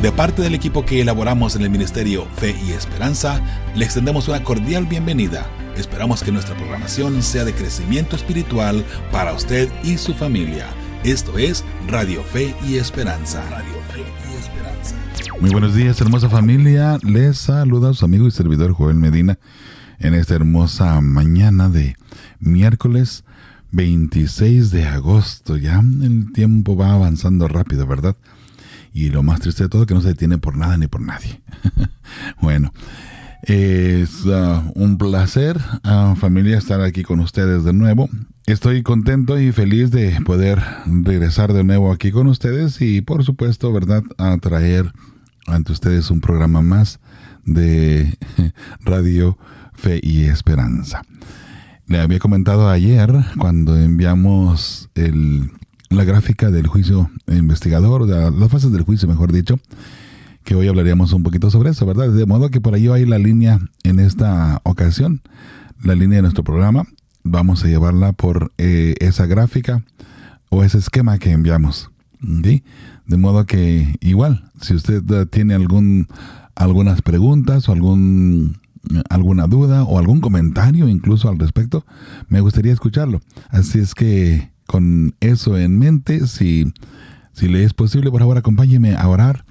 De parte del equipo que elaboramos en el Ministerio Fe y Esperanza, le extendemos una cordial bienvenida. Esperamos que nuestra programación sea de crecimiento espiritual para usted y su familia. Esto es Radio Fe y Esperanza. Radio Fe y Esperanza. Muy buenos días, hermosa familia. Les saluda su amigo y servidor Joel Medina en esta hermosa mañana de miércoles 26 de agosto. Ya el tiempo va avanzando rápido, ¿verdad? Y lo más triste de todo es que no se detiene por nada ni por nadie. Bueno, es un placer, familia, estar aquí con ustedes de nuevo. Estoy contento y feliz de poder regresar de nuevo aquí con ustedes y, por supuesto, ¿verdad?, a traer ante ustedes un programa más de Radio Fe y Esperanza. Le había comentado ayer, cuando enviamos la gráfica del juicio investigador, de las fases del juicio, mejor dicho, que hoy hablaríamos un poquito sobre eso, ¿verdad? De modo que por ahí hay la línea en esta ocasión, la línea de nuestro programa. Vamos a llevarla por esa gráfica o ese esquema que enviamos, ¿sí? De modo que igual, si usted tiene algunas preguntas o alguna duda o algún comentario incluso al respecto, me gustaría escucharlo. Así es que con eso en mente, si le es posible, por favor, acompáñeme a orar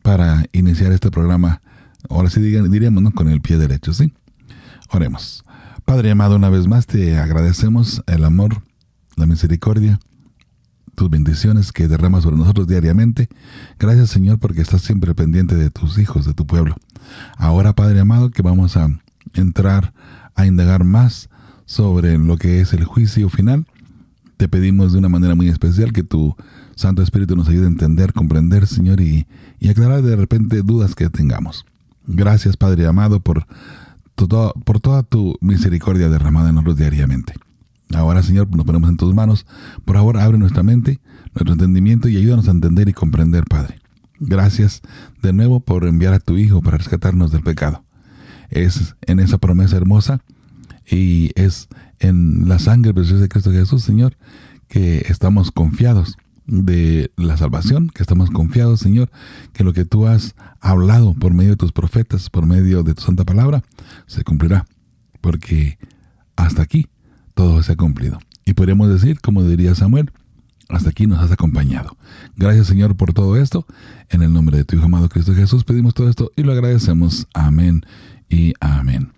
para iniciar este programa. Ahora sí diríamos, ¿no?, con el pie derecho, ¿sí? Oremos. Padre amado, una vez más te agradecemos el amor, la misericordia, tus bendiciones que derramas sobre nosotros diariamente. Gracias, Señor, porque estás siempre pendiente de tus hijos, de tu pueblo. Ahora, Padre amado, que vamos a entrar a indagar más sobre lo que es el juicio final, te pedimos de una manera muy especial que tu Santo Espíritu nos ayude a entender, comprender, Señor, y aclarar de repente dudas que tengamos. Gracias, Padre amado, por toda tu misericordia derramada en nosotros diariamente. Ahora, Señor, nos ponemos en tus manos. Por favor, abre nuestra mente, nuestro entendimiento y ayúdanos a entender y comprender, Padre. Gracias de nuevo por enviar a tu Hijo para rescatarnos del pecado. Es en esa promesa hermosa y es en la sangre preciosa de Cristo Jesús, Señor, que estamos confiados de la salvación, que estamos confiados, Señor, que lo que tú has hablado por medio de tus profetas, por medio de tu santa palabra, se cumplirá, porque hasta aquí todo se ha cumplido. Y podríamos decir, como diría Samuel, hasta aquí nos has acompañado. Gracias, Señor, por todo esto. En el nombre de tu Hijo amado Cristo Jesús pedimos todo esto y lo agradecemos. Amén y amén.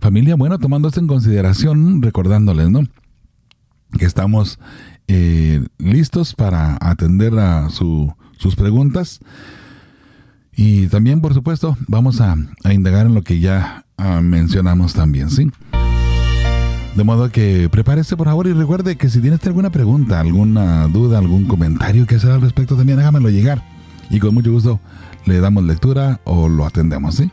Familia, bueno, tomando esto en consideración, recordándoles, ¿no?, que estamos listos para atender a sus preguntas. Y también, por supuesto, vamos a indagar en lo que ya mencionamos también, ¿sí? De modo que prepárese, por favor, y recuerde que si tienes alguna pregunta, alguna duda, algún comentario que hacer al respecto, también hágamelo llegar. Y con mucho gusto le damos lectura o lo atendemos, ¿sí?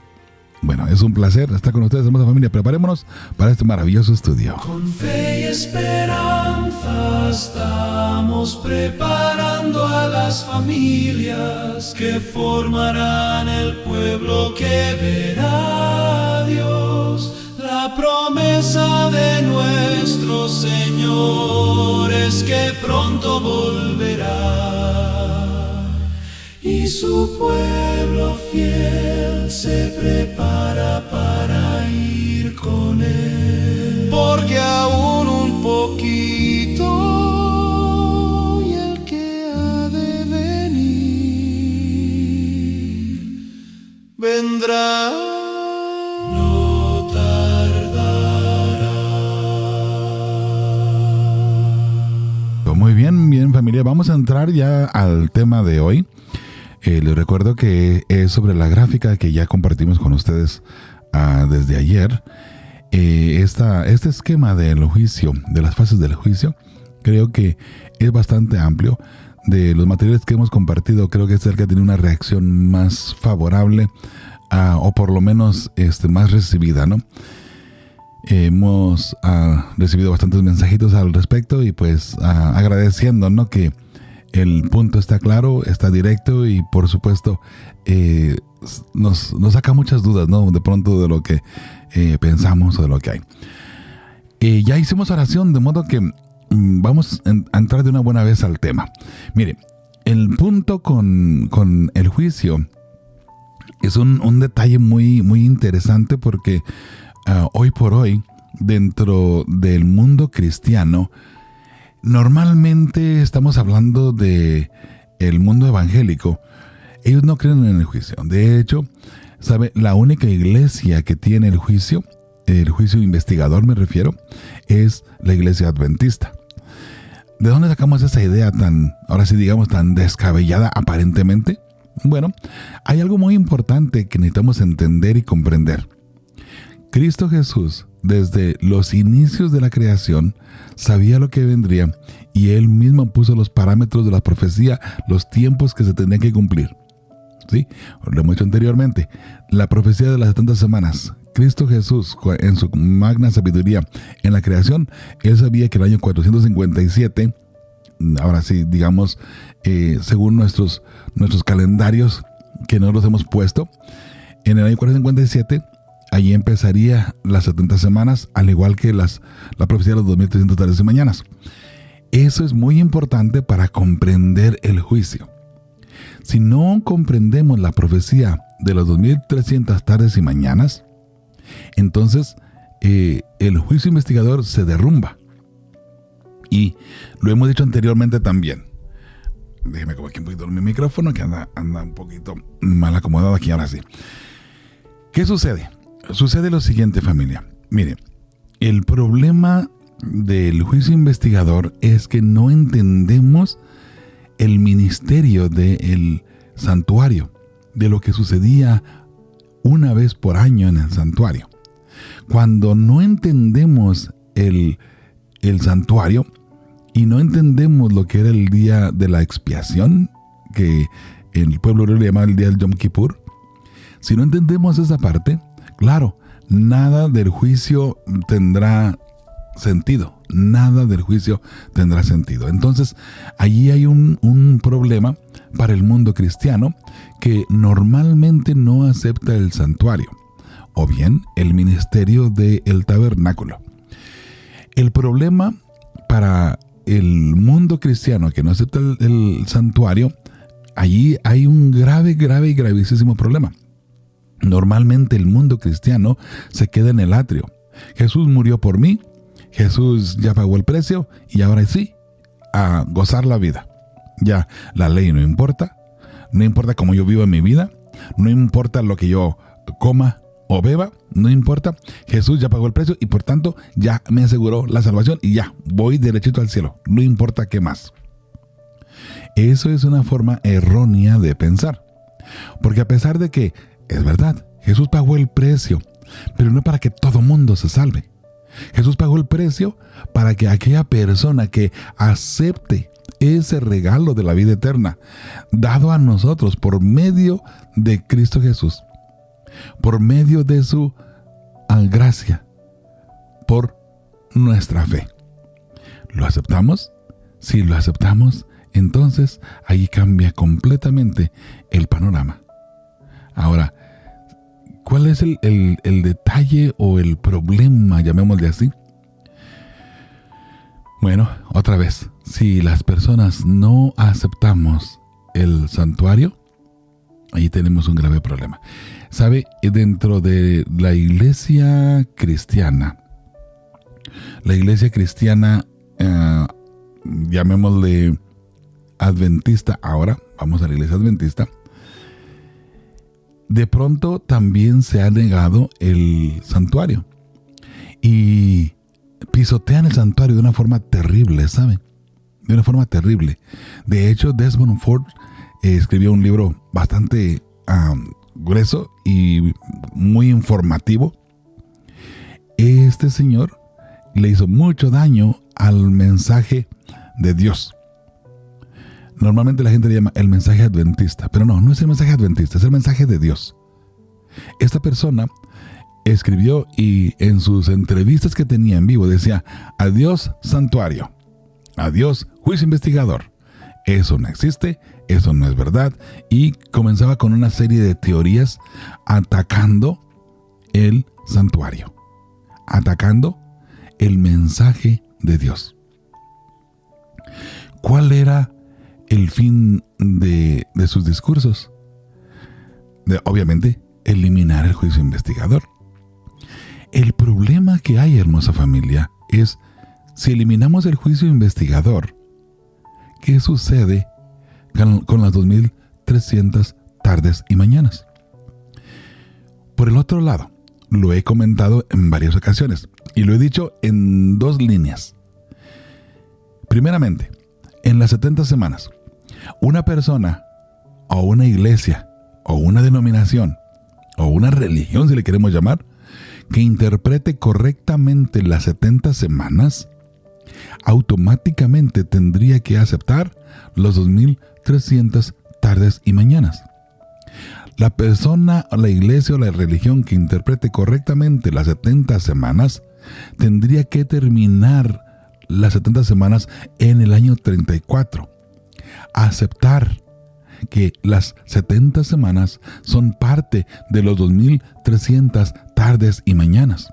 Bueno, es un placer estar con ustedes, hermosa familia. Preparémonos para este maravilloso estudio. Con fe y esperanza estamos preparando a las familias que formarán el pueblo que verá a Dios. La promesa de nuestro Señor es que pronto volverá y su pueblo fiel se prepara para ir con él, porque aún un poquito y el que ha de venir vendrá. Muy bien, familia, vamos a entrar ya al tema de hoy. Les recuerdo que es sobre la gráfica que ya compartimos con ustedes desde ayer. Este esquema del juicio, de las fases del juicio, creo que es bastante amplio. De los materiales que hemos compartido, creo que es el que tiene una reacción más favorable, o por lo menos más recibida, ¿no? Hemos recibido bastantes mensajitos al respecto y pues agradeciendo, ¿no?, que el punto está claro, está directo y por supuesto nos saca muchas dudas, ¿no?, de pronto de lo que pensamos o de lo que hay. Ya hicimos oración, de modo que vamos a entrar de una buena vez al tema. Mire, el punto con el juicio es un detalle muy, muy interesante porque hoy por hoy, dentro del mundo cristiano, normalmente estamos hablando de el mundo evangélico. Ellos no creen en el juicio. De hecho, ¿sabe? La única iglesia que tiene el juicio investigador me refiero, es la iglesia adventista. ¿De dónde sacamos esa idea tan descabellada aparentemente? Bueno, hay algo muy importante que necesitamos entender y comprender. Cristo Jesús, desde los inicios de la creación, sabía lo que vendría y Él mismo puso los parámetros de la profecía, los tiempos que se tenían que cumplir. ¿Sí? Lo hemos dicho anteriormente, la profecía de las 70 semanas. Cristo Jesús, en su magna sabiduría en la creación, Él sabía que el año 457, ahora sí, digamos, según nuestros calendarios que nosotros hemos puesto, en el año 457, allí empezaría las 70 semanas, al igual que la profecía de los 2300 tardes y mañanas. Eso es muy importante para comprender el juicio. Si no comprendemos la profecía de los 2300 tardes y mañanas, entonces el juicio investigador se derrumba. Y lo hemos dicho anteriormente también. Déjeme como aquí un poquito mi micrófono, que anda un poquito mal acomodado aquí ahora sí. ¿Qué sucede? Sucede lo siguiente, familia. Mire, el problema del juicio investigador es que no entendemos el ministerio del santuario, de lo que sucedía una vez por año en el santuario. Cuando no entendemos el santuario y no entendemos lo que era el día de la expiación, que el pueblo le llamaba el día del Yom Kippur, si no entendemos esa parte, claro, nada del juicio tendrá sentido. Nada del juicio tendrá sentido. Entonces, allí hay un problema para el mundo cristiano que normalmente no acepta el santuario o bien el ministerio del tabernáculo. El problema para el mundo cristiano que no acepta el santuario, allí hay un grave y gravísimo problema. Normalmente el mundo cristiano se queda en el atrio. Jesús murió por mí, Jesús ya pagó el precio y ahora sí, a gozar la vida. Ya la ley no importa cómo yo viva mi vida, no importa lo que yo coma o beba, no importa. Jesús ya pagó el precio y por tanto ya me aseguró la salvación y ya voy derechito al cielo, no importa qué más. Eso es una forma errónea de pensar, porque a pesar de que es verdad, Jesús pagó el precio, pero no para que todo mundo se salve. Jesús pagó el precio para que aquella persona que acepte ese regalo de la vida eterna, dado a nosotros por medio de Cristo Jesús, por medio de su gracia, por nuestra fe. ¿Lo aceptamos? Si lo aceptamos, entonces ahí cambia completamente el panorama. Ahora, ¿cuál es el detalle o el problema, llamémosle así? Bueno, otra vez, si las personas no aceptamos el santuario, ahí tenemos un grave problema. ¿Sabe? Dentro de la iglesia cristiana, llamémosle adventista ahora, vamos a la iglesia adventista, de pronto también se ha negado el santuario y pisotean el santuario de una forma terrible, ¿saben? De una forma terrible. De hecho, Desmond Ford escribió un libro bastante grueso y muy informativo. Este señor le hizo mucho daño al mensaje de Dios. Normalmente la gente le llama el mensaje adventista, pero no es el mensaje adventista, es el mensaje de Dios. Esta persona escribió y en sus entrevistas que tenía en vivo decía: adiós santuario, adiós juicio investigador, eso no existe, eso no es verdad, y comenzaba con una serie de teorías atacando el santuario, atacando el mensaje de Dios. ¿Cuál era el fin de sus discursos. Obviamente, eliminar el juicio investigador. El problema que hay, hermosa familia, es si eliminamos el juicio investigador, ¿qué sucede con las 2300 tardes y mañanas? Por el otro lado, lo he comentado en varias ocasiones y lo he dicho en 2 líneas. Primeramente, en las 70 semanas, una persona o una iglesia o una denominación o una religión, si le queremos llamar, que interprete correctamente las 70 semanas, automáticamente tendría que aceptar los 2300 tardes y mañanas. La persona, o la iglesia o la religión que interprete correctamente las 70 semanas tendría que terminar las 70 semanas en el año 34. Aceptar que las 70 semanas son parte de los 2300 tardes y mañanas.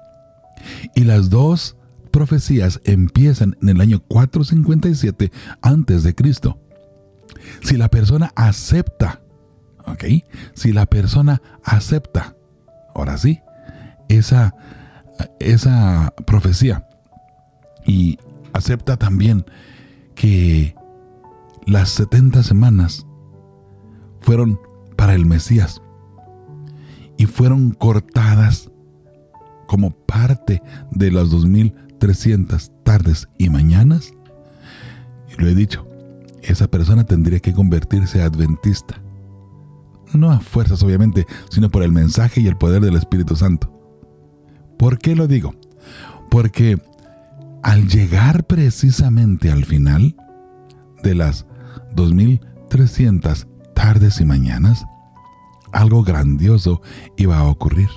Y las 2 profecías empiezan en el año 457 antes de Cristo. Si la persona acepta, si la persona acepta, ahora sí, esa profecía, y acepta también que las 70 semanas fueron para el Mesías y fueron cortadas como parte de las 2300 tardes y mañanas, y lo he dicho, esa persona tendría que convertirse adventista. No a fuerzas, obviamente, sino por el mensaje y el poder del Espíritu Santo. ¿Por qué lo digo? Porque al llegar precisamente al final de las 2300 tardes y mañanas, algo grandioso iba a ocurrir.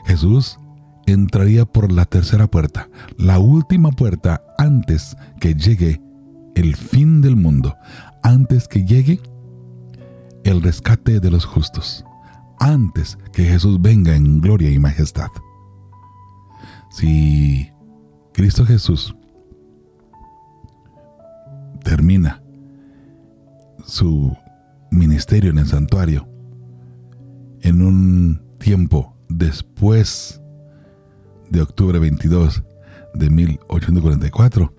Jesús entraría por la tercera puerta, la última puerta antes que llegue el fin del mundo, antes que llegue el rescate de los justos, antes que Jesús venga en gloria y majestad. Si Cristo Jesús termina su ministerio en el santuario en un tiempo después de octubre 22 de 1844,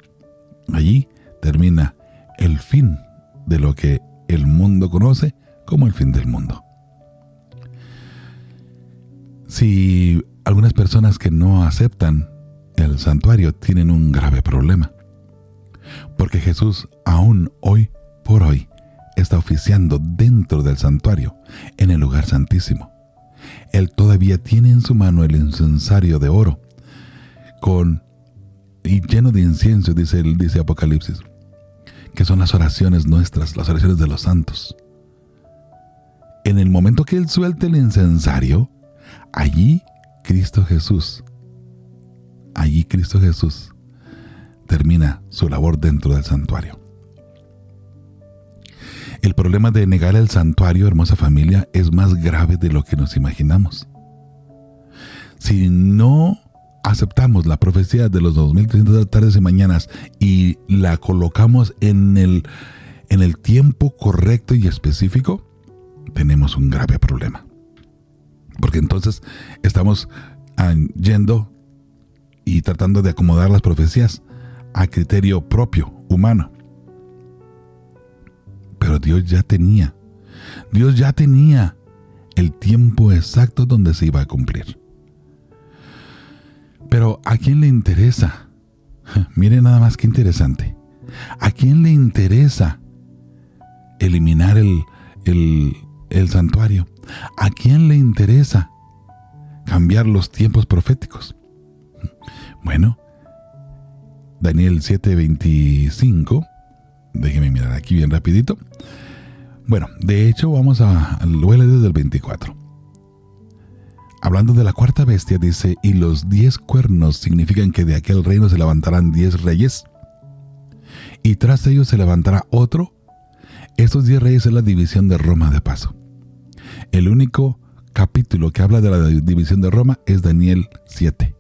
allí termina el fin de lo que el mundo conoce como el fin del mundo. Si algunas personas que no aceptan el santuario tienen un grave problema, porque Jesús aún hoy por hoy está oficiando dentro del santuario, en el lugar santísimo. Él todavía tiene en su mano el incensario de oro y lleno de incienso, dice Apocalipsis, que son las oraciones nuestras, las oraciones de los santos. En el momento que Él suelte el incensario, allí Cristo Jesús termina su labor dentro del santuario. El problema de negar el santuario, hermosa familia, es más grave de lo que nos imaginamos. Si no aceptamos la profecía de los 2300 tardes y mañanas y la colocamos en el tiempo correcto y específico, tenemos un grave problema. Porque entonces estamos yendo y tratando de acomodar las profecías a criterio propio, humano. Pero Dios ya tenía el tiempo exacto donde se iba a cumplir. Pero ¿a quién le interesa? Miren nada más qué interesante. ¿A quién le interesa eliminar el santuario? ¿A quién le interesa cambiar los tiempos proféticos? Bueno, Daniel 7:25. Déjeme mirar aquí bien rapidito. Bueno, de hecho voy a leer desde el 24. Hablando de la cuarta bestia, dice: y los 10 cuernos significan que de aquel reino se levantarán 10 reyes, y tras ellos se levantará otro. Estos 10 reyes es la división de Roma de paso. El único capítulo que habla de la división de Roma es Daniel 7.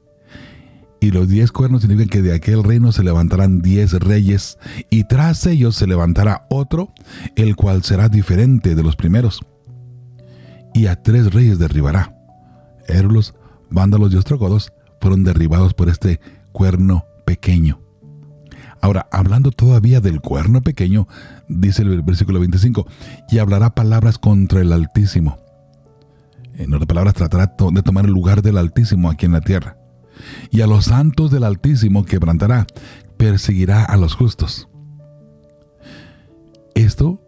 Y los 10 cuernos significan que de aquel reino se levantarán 10 reyes, y tras ellos se levantará otro, el cual será diferente de los primeros. Y a 3 reyes derribará. Érulos, vándalos y ostrógodos fueron derribados por este cuerno pequeño. Ahora, hablando todavía del cuerno pequeño, dice el versículo 25, y hablará palabras contra el Altísimo. En otras palabras, tratará de tomar el lugar del Altísimo aquí en la tierra. Y a los santos del Altísimo quebrantará, perseguirá a los justos. Esto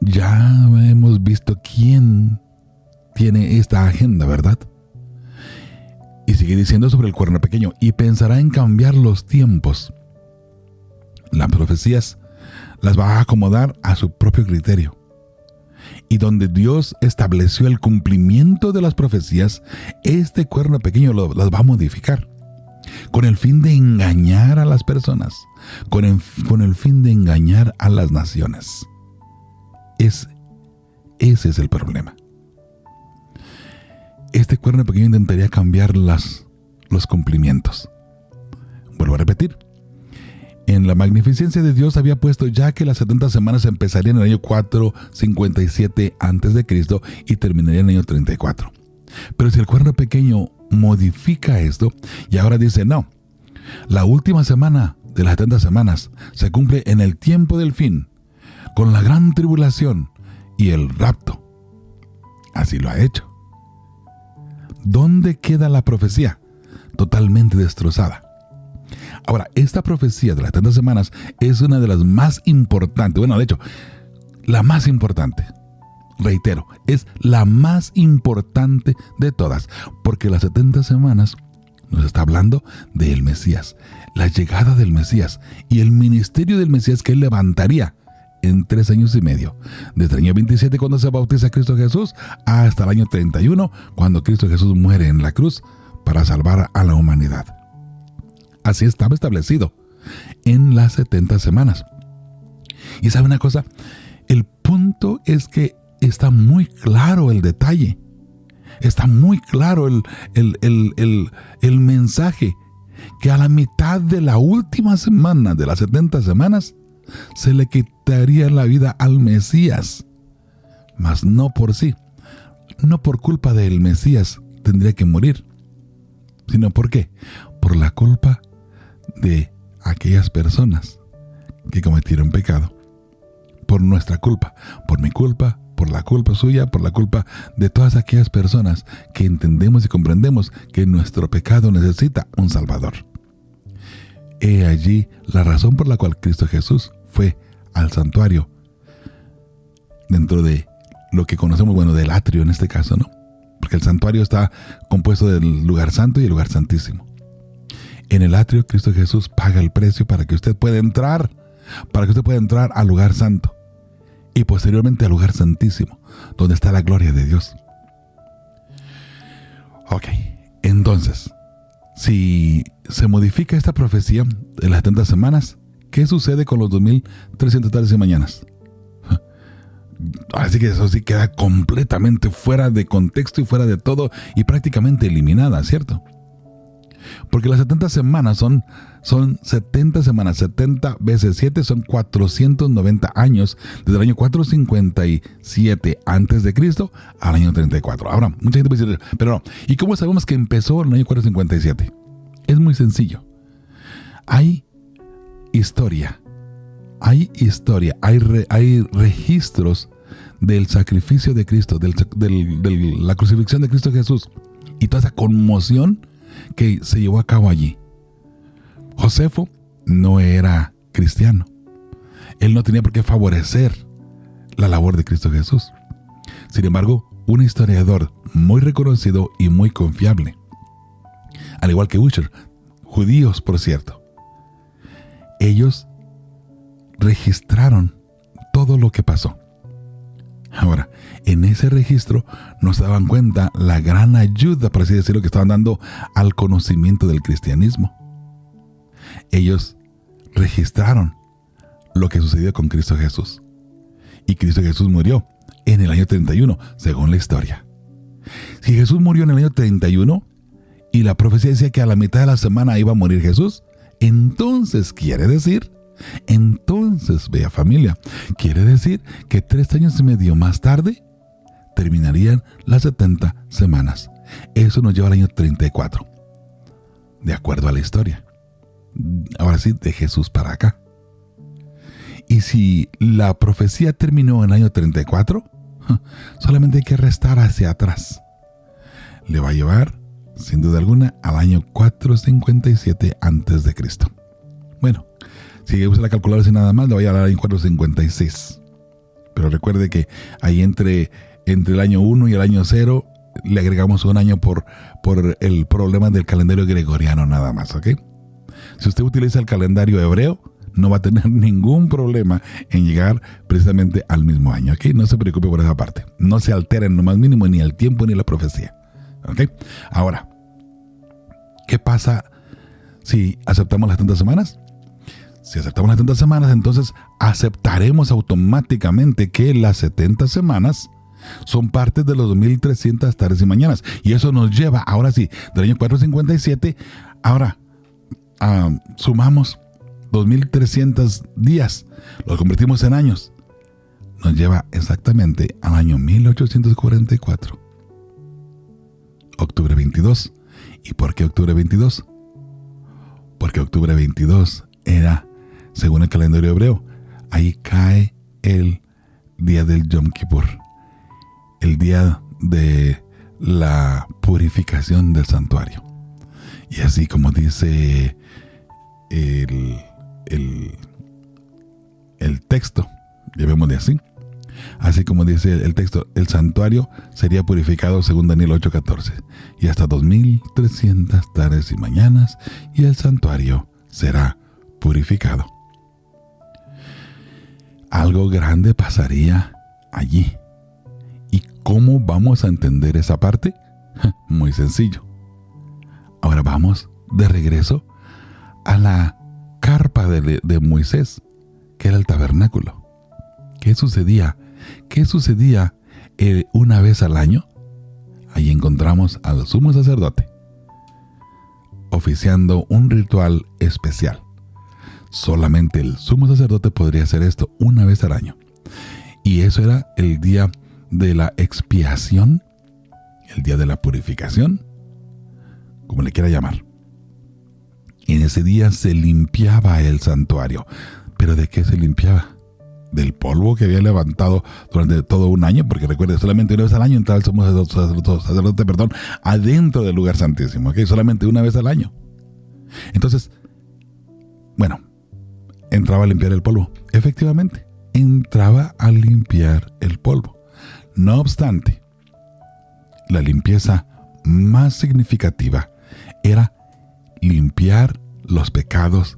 ya hemos visto quién tiene esta agenda, ¿verdad? Y sigue diciendo sobre el cuerno pequeño, y pensará en cambiar los tiempos. Las profecías las va a acomodar a su propio criterio. Y donde Dios estableció el cumplimiento de las profecías, este cuerno pequeño las va a modificar, con el fin de engañar a las personas, con el fin de engañar a las naciones. Ese es el problema. Este cuerno pequeño intentaría cambiar los cumplimientos. Vuelvo a repetir. En la magnificencia de Dios había puesto ya que las 70 semanas empezarían en el año 457 a.C. y terminarían en el año 34. Pero si el cuerno pequeño modifica esto y ahora dice no, la última semana de las 70 semanas se cumple en el tiempo del fin, con la gran tribulación y el rapto. Así lo ha hecho. ¿Dónde queda la profecía? Totalmente destrozada. Ahora, esta profecía de las 70 semanas es una de las más importantes. Bueno, de hecho, la más importante. Reitero, es la más importante de todas. Porque las 70 semanas nos está hablando del Mesías. La llegada del Mesías y el ministerio del Mesías que él levantaría en 3 años y medio. Desde el año 27 cuando se bautiza Cristo Jesús hasta el año 31 cuando Cristo Jesús muere en la cruz para salvar a la humanidad. Así estaba establecido en las 70 semanas. Y ¿sabe una cosa? El punto es que está muy claro el detalle. Está muy claro el mensaje. Que a la mitad de la última semana de las 70 semanas se le quitaría la vida al Mesías. Mas no por sí. No por culpa del Mesías tendría que morir. ¿Sino por qué? Por la culpa de aquellas personas que cometieron pecado. Por nuestra culpa, por mi culpa, por la culpa suya, por la culpa de todas aquellas personas que entendemos y comprendemos que nuestro pecado necesita un Salvador. He allí la razón por la cual Cristo Jesús fue al santuario, dentro de lo que conocemos, bueno, del atrio en este caso, ¿no? Porque el santuario está compuesto del lugar santo y el lugar santísimo. En el atrio, Cristo Jesús paga el precio para que usted pueda entrar al lugar santo y posteriormente al lugar santísimo, donde está la gloria de Dios. Ok, entonces, si se modifica esta profecía de las 70 semanas, ¿qué sucede con los 2300 tardes y mañanas? Así que eso sí queda completamente fuera de contexto y fuera de todo y prácticamente eliminada, ¿cierto? Porque las 70 semanas son 70 semanas, 70 veces 7 son 490 años, desde el año 457 a.C. al año 34. Ahora, mucha gente puede decir, pero no, ¿y cómo sabemos que empezó en el año 457? Es muy sencillo. Hay historia, hay registros del sacrificio de Cristo, de la crucifixión de Cristo Jesús y toda esa conmoción que se llevó a cabo allí. Josefo no era cristiano. Él no tenía por qué favorecer la labor de Cristo Jesús. Sin embargo, un historiador muy reconocido y muy confiable, al igual que Ussher, judíos por cierto, ellos registraron todo lo que pasó. Ahora, en ese registro nos daban cuenta la gran ayuda, por así decirlo, que estaban dando al conocimiento del cristianismo. Ellos registraron lo que sucedió con Cristo Jesús. Y Cristo Jesús murió en el año 31, según la historia. Si Jesús murió en el año 31 y la profecía decía que a la mitad de la semana iba a morir Jesús, entonces quiere decir, bella familia, quiere decir que 3 años y medio más tarde terminarían las 70 semanas. Eso nos lleva al año 34, de acuerdo a la historia. Ahora sí, de Jesús para acá. Y si la profecía terminó en el año 34, solamente hay que restar hacia atrás. Le va a llevar, sin duda alguna, al año 457 antes de Cristo. Bueno, si usa la calculadora sin nada más, le va a llevar al año 456. Pero recuerde que ahí entre el año 1 y el año 0 le agregamos un año por el problema del calendario gregoriano nada más, ¿ok? Si usted utiliza el calendario hebreo, no va a tener ningún problema en llegar precisamente al mismo año, ¿ok? No se preocupe por esa parte. No se altera en lo más mínimo ni el tiempo ni la profecía, ¿ok? Ahora, ¿qué pasa si aceptamos las 70 semanas? Si aceptamos las 70 semanas, entonces aceptaremos automáticamente que las 70 semanas son parte de los 2300 tardes y mañanas. Y eso nos lleva, ahora sí, del año 457, ahora sumamos 2300 días, los convertimos en años. Nos lleva exactamente al año 1844. Octubre 22. ¿Y por qué octubre 22? Porque octubre 22 era, según el calendario hebreo, ahí cae el día del Yom Kippur, el día de la purificación del santuario. Y así como dice el texto, llevémosle así como dice el texto, el santuario sería purificado según Daniel 8:14, y hasta 2300 tardes y mañanas, y el santuario será purificado. Algo grande pasaría allí. ¿Y cómo vamos a entender esa parte? Muy sencillo. Ahora vamos de regreso a la carpa de Moisés, que era el tabernáculo. ¿Qué sucedía? Una vez al año? Ahí encontramos al sumo sacerdote oficiando un ritual especial. Solamente el sumo sacerdote podría hacer esto una vez al año. Y eso era el día de la expiación, el día de la purificación, como le quiera llamar. Y en ese día se limpiaba el santuario. ¿Pero de qué se limpiaba? Del polvo que había levantado durante todo un año, porque recuerde, solamente una vez al año entraba el sumo sacerdote, adentro del lugar santísimo, ¿ok? Solamente una vez al año. Entonces, bueno, entraba a limpiar el polvo. Efectivamente, entraba a limpiar el polvo. No obstante, la limpieza más significativa era limpiar los pecados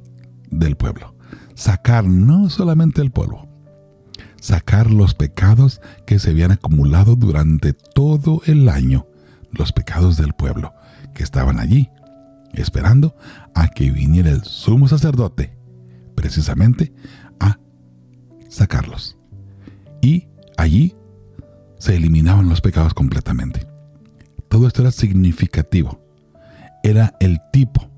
del pueblo. Sacar no solamente el polvo, sacar los pecados que se habían acumulado durante todo el año, los pecados del pueblo que estaban allí, esperando a que viniera el sumo sacerdote, precisamente a sacarlos. Y allí se eliminaban los pecados completamente. Todo esto era significativo, era el tipo,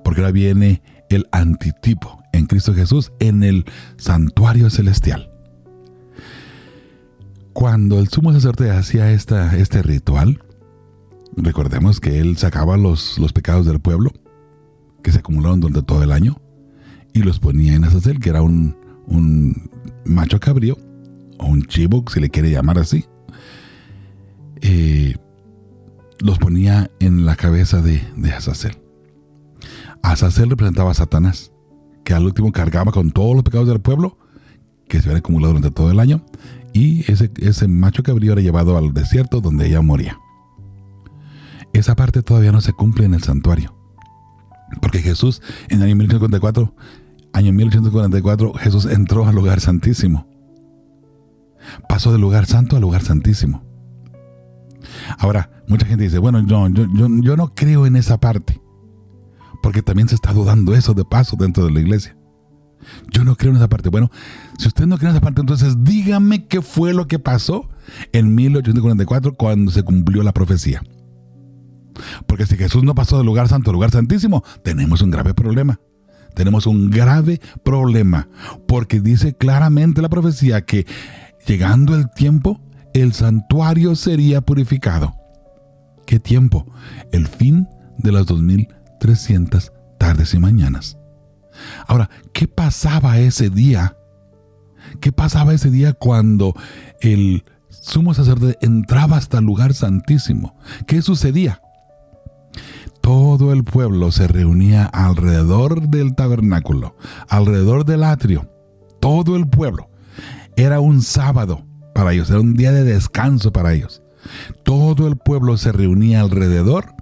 porque ahora viene el antitipo en Cristo Jesús en el santuario celestial. Cuando el sumo sacerdote hacía este ritual, recordemos que él sacaba los pecados del pueblo que se acumularon durante todo el año y los ponía en Azazel, que era un macho cabrío o un chivo, si le quiere llamar así. Los ponía en la cabeza de Azazel. Azazel representaba a Satanás, que al último cargaba con todos los pecados del pueblo que se habían acumulado durante todo el año, y ese macho cabrío era llevado al desierto donde ella moría. Esa parte todavía no se cumple en el santuario, porque Jesús en el año 1844, Jesús entró al lugar santísimo. Pasó del lugar santo al lugar santísimo. Ahora, mucha gente dice, bueno, yo no creo en esa parte, porque también se está dudando eso de paso dentro de la iglesia. Yo no creo en esa parte. Bueno, si usted no cree en esa parte, entonces dígame qué fue lo que pasó en 1844 cuando se cumplió la profecía. Porque si Jesús no pasó del lugar santo al lugar santísimo, tenemos un grave problema. Tenemos un grave problema. Porque dice claramente la profecía que llegando el tiempo, el santuario sería purificado. ¿Qué tiempo? El fin de las 2300 tardes y mañanas. Ahora, ¿qué pasaba ese día? ¿Qué pasaba ese día cuando el sumo sacerdote entraba hasta el lugar santísimo? ¿Qué sucedía? Todo el pueblo se reunía alrededor del tabernáculo, alrededor del atrio. Todo el pueblo. Era un sábado para ellos, era un día de descanso para ellos. Todo el pueblo se reunía alrededor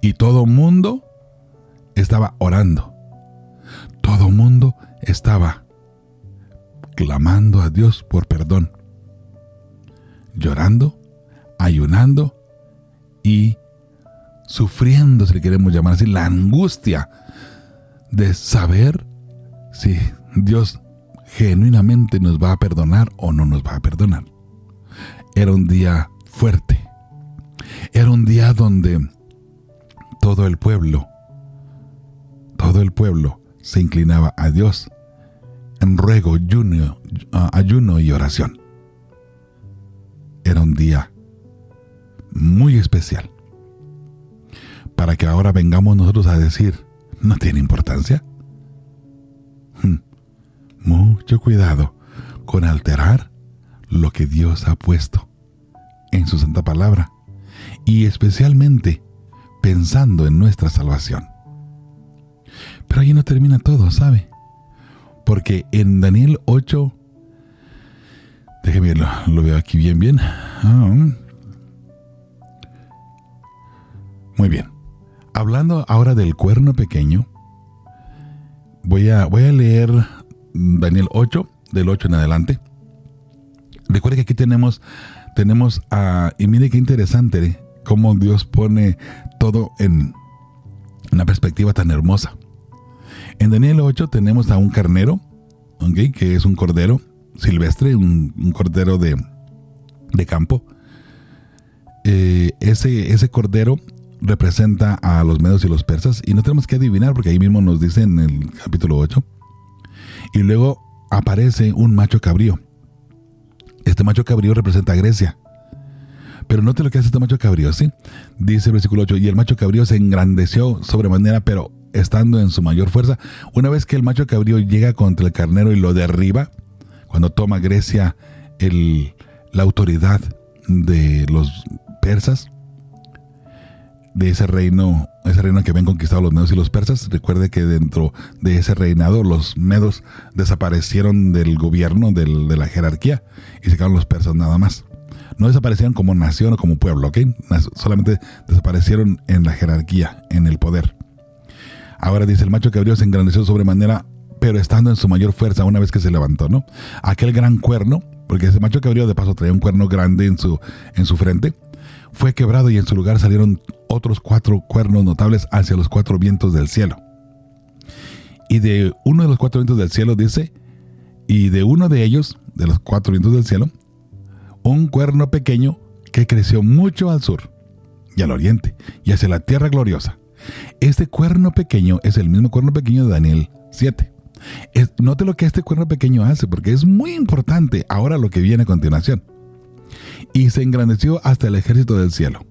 y todo el mundo estaba orando. Todo el mundo estaba clamando a Dios por perdón, llorando, ayunando y sufriendo, si le queremos llamar así, la angustia de saber si Dios genuinamente nos va a perdonar o no nos va a perdonar. Era un día fuerte. Era un día donde todo el pueblo se inclinaba a Dios en ruego, ayuno y oración. Era un día muy especial. Para que ahora vengamos nosotros a decir, ¿no tiene importancia? Mucho cuidado con alterar lo que Dios ha puesto en su santa palabra, y especialmente pensando en nuestra salvación. Pero ahí no termina todo, ¿sabe? Porque en Daniel 8, déjeme verlo, lo veo aquí bien. Muy bien. Hablando ahora del cuerno pequeño, voy a leer Daniel 8, del 8 en adelante. Recuerde que aquí tenemos y mire qué interesante cómo Dios pone todo en una perspectiva tan hermosa. En Daniel 8 tenemos a un carnero, ¿okay? Que es un cordero silvestre, un cordero de campo. Ese cordero representa a los medos y los persas, y no tenemos que adivinar porque ahí mismo nos dice en el capítulo 8. Y luego aparece un macho cabrío. Este macho cabrío representa a Grecia. Pero note lo que hace este macho cabrío, ¿sí? Dice el versículo 8, y el macho cabrío se engrandeció sobremanera, pero estando en su mayor fuerza. Una vez que el macho cabrío llega contra el carnero y lo derriba, cuando toma Grecia la autoridad de los persas, de ese reino que habían conquistado los medos y los persas. Recuerde que dentro de ese reinado los medos desaparecieron del gobierno, de la jerarquía, y se quedaron los persas nada más. No desaparecieron como nación o como pueblo, ¿ok? Solamente desaparecieron en la jerarquía, en el poder. Ahora dice, el macho cabrío se engrandeció sobremanera, pero estando en su mayor fuerza una vez que se levantó, ¿no? Aquel gran cuerno, porque ese macho cabrío de paso traía un cuerno grande en su frente, fue quebrado, y en su lugar salieron otros 4 cuernos notables hacia los 4 vientos del cielo. Y de uno de los 4 vientos del cielo dice, y de uno de ellos, de los 4 vientos del cielo, un cuerno pequeño que creció mucho al sur y al oriente y hacia la tierra gloriosa. Este cuerno pequeño es el mismo cuerno pequeño de Daniel 7. Note lo que este cuerno pequeño hace, porque es muy importante ahora lo que viene a continuación. Y se engrandeció hasta el ejército del cielo.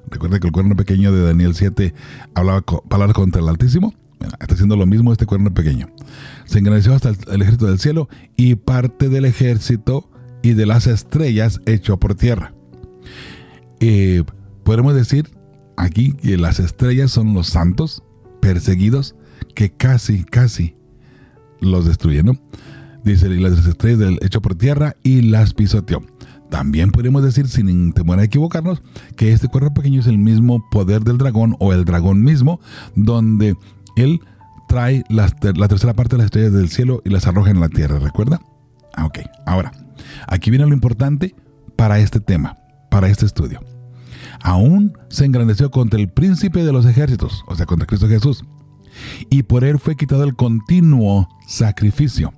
Recuerda que el cuerno pequeño de Daniel 7 hablaba palabras contra el Altísimo. Bueno, está haciendo lo mismo este cuerno pequeño. Se engrandeció hasta el ejército del cielo, y parte del ejército y de las estrellas echó por tierra. Podemos decir aquí que las estrellas son los santos perseguidos que casi los destruyen, ¿no? Dice, y las estrellas echó por tierra y las pisoteó. También podemos decir, sin temor a equivocarnos, que este cuerno pequeño es el mismo poder del dragón, o el dragón mismo, donde él trae la tercera parte de las estrellas del cielo y las arroja en la tierra, ¿recuerda? Ok, ahora, aquí viene lo importante para este tema, para este estudio. Aún se engrandeció contra el príncipe de los ejércitos, o sea, contra Cristo Jesús, y por él fue quitado el continuo sacrificio.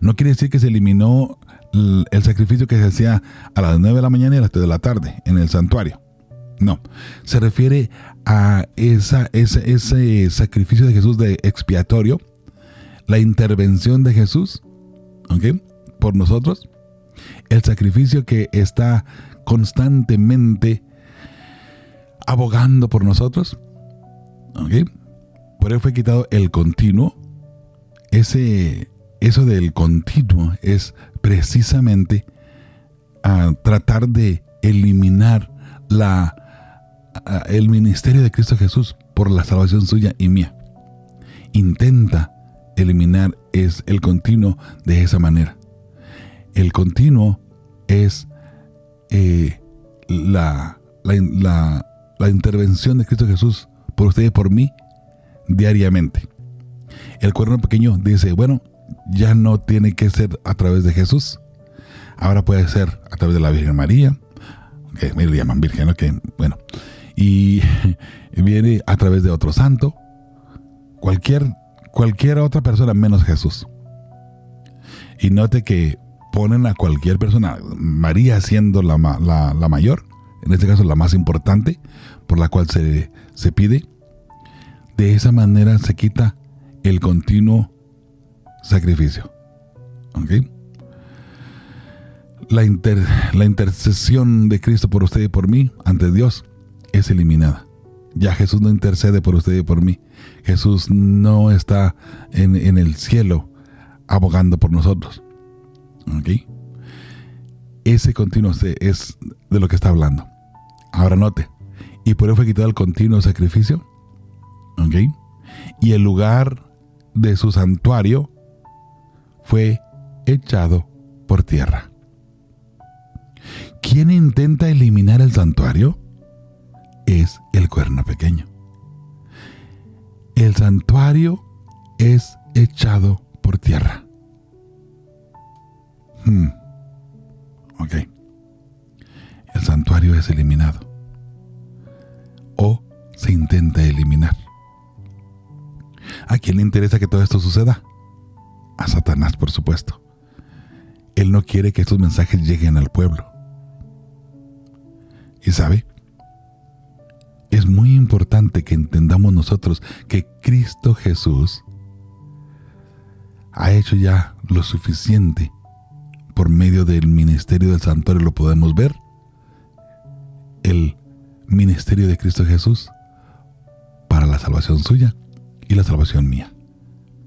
No quiere decir que se eliminó el sacrificio que se hacía a las 9 de la mañana y a las 3 de la tarde en el santuario. No, se refiere a ese sacrificio de Jesús de expiatorio, la intervención de Jesús, ¿ok?, por nosotros, el sacrificio que está constantemente abogando por nosotros, ¿ok? Por él fue quitado el continuo. Eso del continuo es precisamente a tratar de eliminar el ministerio de Cristo Jesús por la salvación suya y mía. Intenta eliminar el continuo de esa manera. El continuo es la intervención de Cristo Jesús por usted y por mí diariamente. El cuerno pequeño dice, bueno, ya no tiene que ser a través de Jesús, ahora puede ser a través de la Virgen María, que me le llaman Virgen, ¿no? Y viene a través de otro santo, cualquier otra persona menos Jesús. Y note que ponen a cualquier persona, María siendo la mayor, en este caso la más importante, por la cual se pide. De esa manera se quita el continuo sacrificio. ¿Ok? La intercesión de Cristo por usted y por mí ante Dios es eliminada. Ya Jesús no intercede por usted y por mí. Jesús no está en el cielo abogando por nosotros. ¿Ok? Ese continuo es de lo que está hablando. Ahora note, y por eso fue quitado el continuo sacrificio. ¿Ok? Y el lugar de su santuario fue echado por tierra. ¿Quién intenta eliminar el santuario? Es el cuerno pequeño. El santuario es echado por tierra. Ok. El santuario es eliminado. O se intenta eliminar. ¿A quién le interesa que todo esto suceda? A Satanás, por supuesto. Él no quiere que estos mensajes lleguen al pueblo. Y sabe, es muy importante que entendamos nosotros que Cristo Jesús ha hecho ya lo suficiente. Por medio del ministerio del santuario lo podemos ver. El ministerio de Cristo Jesús para la salvación suya y la salvación mía.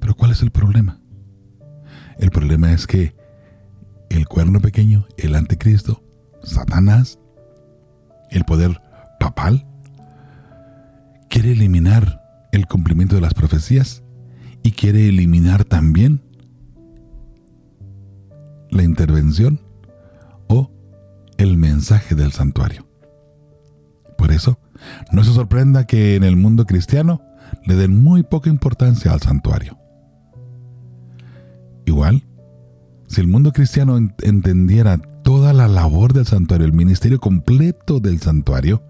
Pero ¿cuál es el problema? El problema es que el cuerno pequeño, el anticristo, Satanás, el poder papal, quiere eliminar el cumplimiento de las profecías y quiere eliminar también la intervención o el mensaje del santuario. Por eso, no se sorprenda que en el mundo cristiano le den muy poca importancia al santuario. Igual, si el mundo cristiano entendiera toda la labor del santuario, el ministerio completo del santuario,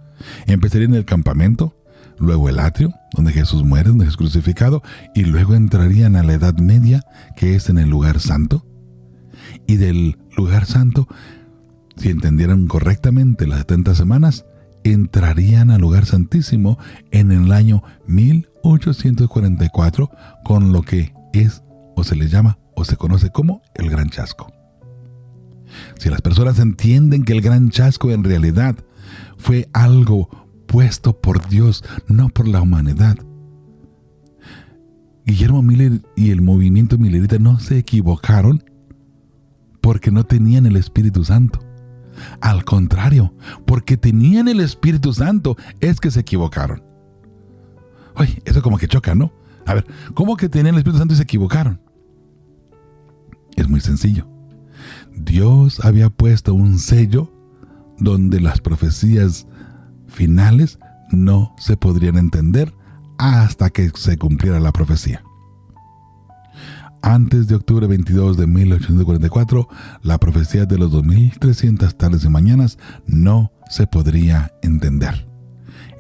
empezaría en el campamento, luego el atrio, donde Jesús muere, donde es crucificado, y luego entrarían a la Edad Media, que es en el lugar santo. Y del lugar santo, si entendieran correctamente las 70 semanas, entrarían al lugar santísimo en el año 1844, con lo que es, o se le llama, o se conoce como el Gran Chasco. Si las personas entienden que el Gran Chasco en realidad fue algo puesto por Dios, no por la humanidad. Guillermo Miller y el movimiento millerita no se equivocaron porque no tenían el Espíritu Santo. Al contrario, porque tenían el Espíritu Santo es que se equivocaron. Oye, eso como que choca, ¿no? A ver, ¿cómo que tenían el Espíritu Santo y se equivocaron? Es muy sencillo. Dios había puesto un sello donde las profecías finales no se podrían entender hasta que se cumpliera la profecía. Antes de octubre 22 de 1844, la profecía de los 2300 tardes y mañanas no se podría entender.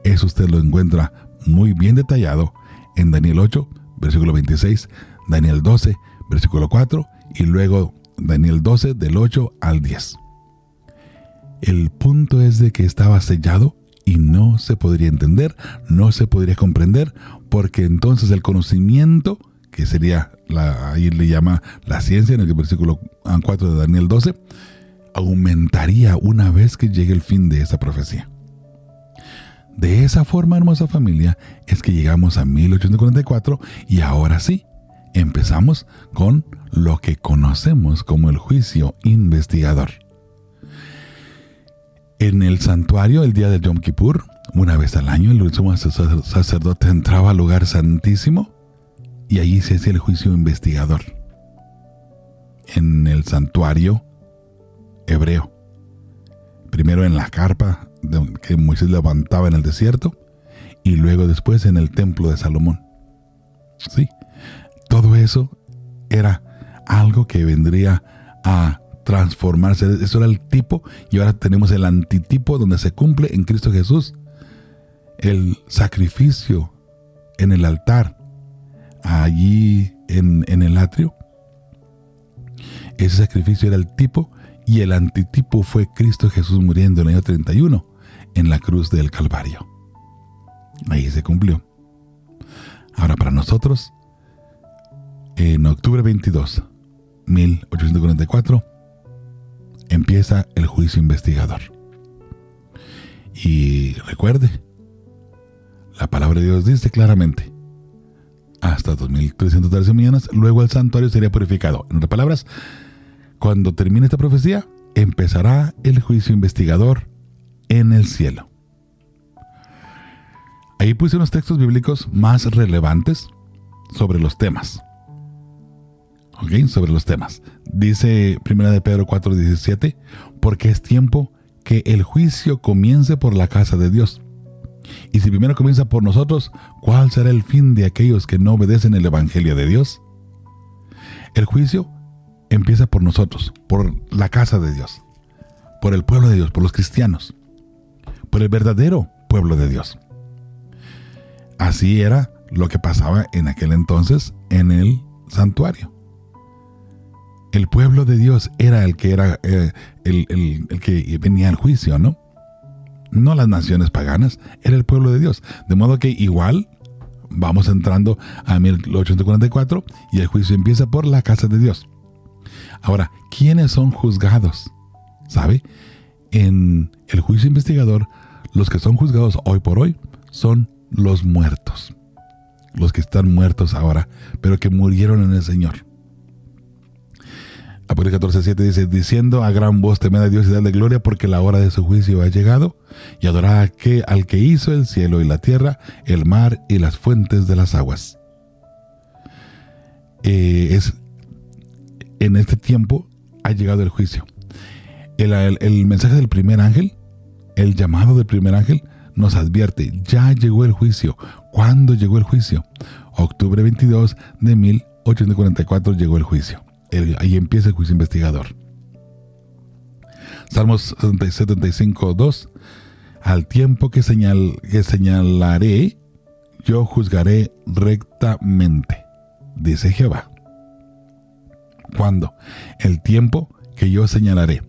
Eso usted lo encuentra muy bien detallado en Daniel 8, versículo 26, Daniel 12, versículo 4 y luego Daniel 12 del 8 al 10. El punto es de que estaba sellado y no se podría entender, no se podría comprender, porque entonces el conocimiento, que sería, ahí le llama la ciencia en el versículo 4 de Daniel 12, aumentaría una vez que llegue el fin de esa profecía. De esa forma, hermosa familia, es que llegamos a 1844 y ahora sí, empezamos con lo que conocemos como el juicio investigador. En el santuario, el día del Yom Kippur, una vez al año, el sumo sacerdote entraba al lugar santísimo y allí se hacía el juicio investigador. En el santuario hebreo. Primero en la carpa que Moisés levantaba en el desierto y luego después en el templo de Salomón. Sí, todo eso era algo que vendría a transformarse. Eso era el tipo y ahora tenemos el antitipo donde se cumple en Cristo Jesús. El sacrificio en el altar, allí en el atrio. Ese sacrificio era el tipo y el antitipo fue Cristo Jesús muriendo en el año 31 en la cruz del Calvario. Ahí se cumplió. Ahora para nosotros, en octubre 22, 1844, empieza el juicio investigador. Y recuerde, la palabra de Dios dice claramente, hasta 2313 mañanas, luego el santuario sería purificado. En otras palabras, cuando termine esta profecía, empezará el juicio investigador en el cielo. Ahí puse unos textos bíblicos más relevantes sobre los temas. ¿Ok? Sobre los temas. Dice 1 de Pedro 4:17, porque es tiempo que el juicio comience por la casa de Dios. Y si primero comienza por nosotros, ¿cuál será el fin de aquellos que no obedecen el evangelio de Dios? El juicio empieza por nosotros, por la casa de Dios, por el pueblo de Dios, por los cristianos, por el verdadero pueblo de Dios. Así era lo que pasaba en aquel entonces en el santuario. El pueblo de Dios era el que era el que venía al juicio, ¿no? No las naciones paganas, era el pueblo de Dios. De modo que igual vamos entrando a 1844 y el juicio empieza por la casa de Dios. Ahora, ¿quiénes son juzgados? ¿Sabe? En el juicio investigador, los que son juzgados hoy por hoy son los muertos. Los que están muertos ahora, pero que murieron en el Señor. Apocalipsis 14:7 dice, diciendo a gran voz, temed a Dios y dadle gloria, porque la hora de su juicio ha llegado, y adorad al que hizo el cielo y la tierra, el mar y las fuentes de las aguas. En este tiempo ha llegado el juicio. El mensaje del primer ángel, el llamado del primer ángel, nos advierte, ya llegó el juicio. ¿Cuándo llegó el juicio? Octubre 22 de 1844 llegó el juicio. Ahí empieza el juicio investigador. Salmos 75:2, al tiempo que señalaré, yo juzgaré rectamente, dice Jehová. ¿Cuándo? El tiempo que yo señalaré.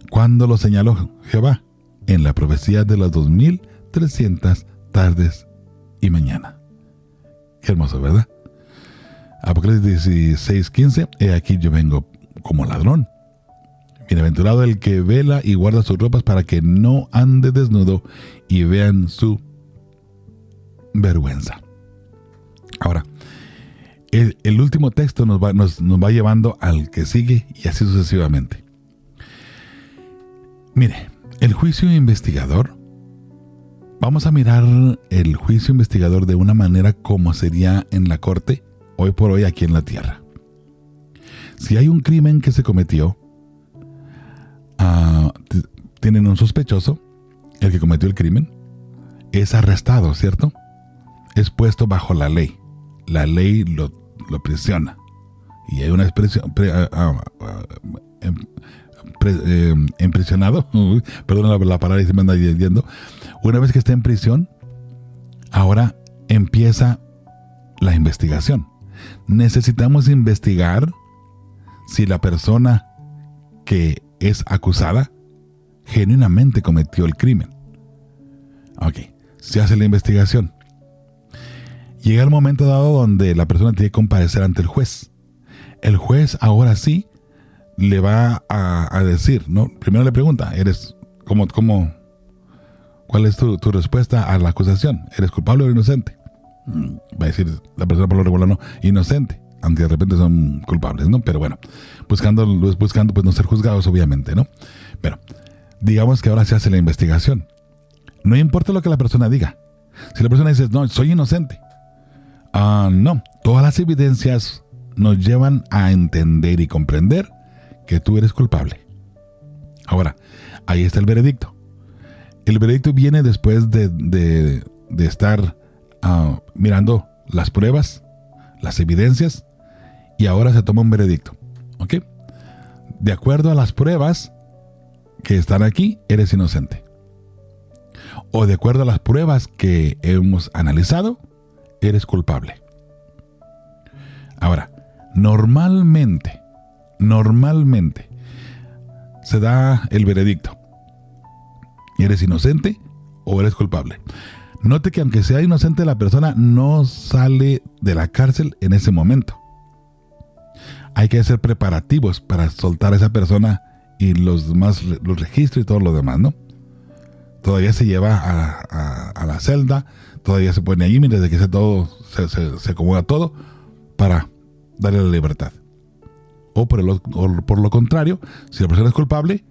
¿Cuándo lo señaló Jehová? En la profecía de las 2300 tardes y mañana. Qué hermoso, ¿verdad? Apocalipsis 16:15, he aquí yo vengo como ladrón. Bienaventurado el que vela y guarda sus ropas para que no ande desnudo y vean su vergüenza. Ahora, el último texto nos va llevando al que sigue y así sucesivamente. Mire, el juicio investigador, vamos a mirar el juicio investigador de una manera como sería en la corte hoy por hoy aquí en la tierra. Si hay un crimen que se cometió, tienen un sospechoso, el que cometió el crimen, es arrestado, ¿cierto? Es puesto bajo la ley. La ley lo prisiona. Y hay una expresión, emprisionado, perdón la palabra, se me anda yendo. Una vez que está en prisión, ahora empieza la investigación. Necesitamos investigar si la persona que es acusada genuinamente cometió el crimen. Ok, se hace la investigación. Llega el momento dado donde la persona tiene que comparecer ante el juez. El juez ahora sí le va a decir, ¿no? Primero le pregunta, ¿cuál es tu respuesta a la acusación? ¿Eres culpable o inocente? Va a decir la persona por lo regular, no, inocente, aunque de repente son culpables, ¿no? Pero bueno, buscando pues no ser juzgados, obviamente, ¿no? Pero digamos que ahora se hace la investigación. No importa lo que la persona diga. Si la persona dice, no, soy inocente. No, todas las evidencias nos llevan a entender y comprender que tú eres culpable. Ahora, ahí está el veredicto. El veredicto viene después de estar mirando las pruebas, las evidencias, y ahora se toma un veredicto. ¿Ok? De acuerdo a las pruebas que están aquí, eres inocente. O de acuerdo a las pruebas que hemos analizado, eres culpable. Ahora, normalmente se da el veredicto. ¿Eres inocente o eres culpable? Note que aunque sea inocente, la persona no sale de la cárcel en ese momento. Hay que hacer preparativos para soltar a esa persona y los registros y todo lo demás, ¿no? Todavía se lleva a la celda, todavía se pone allí mientras que se acomoda todo para darle la libertad. O por lo contrario, si la persona es culpable,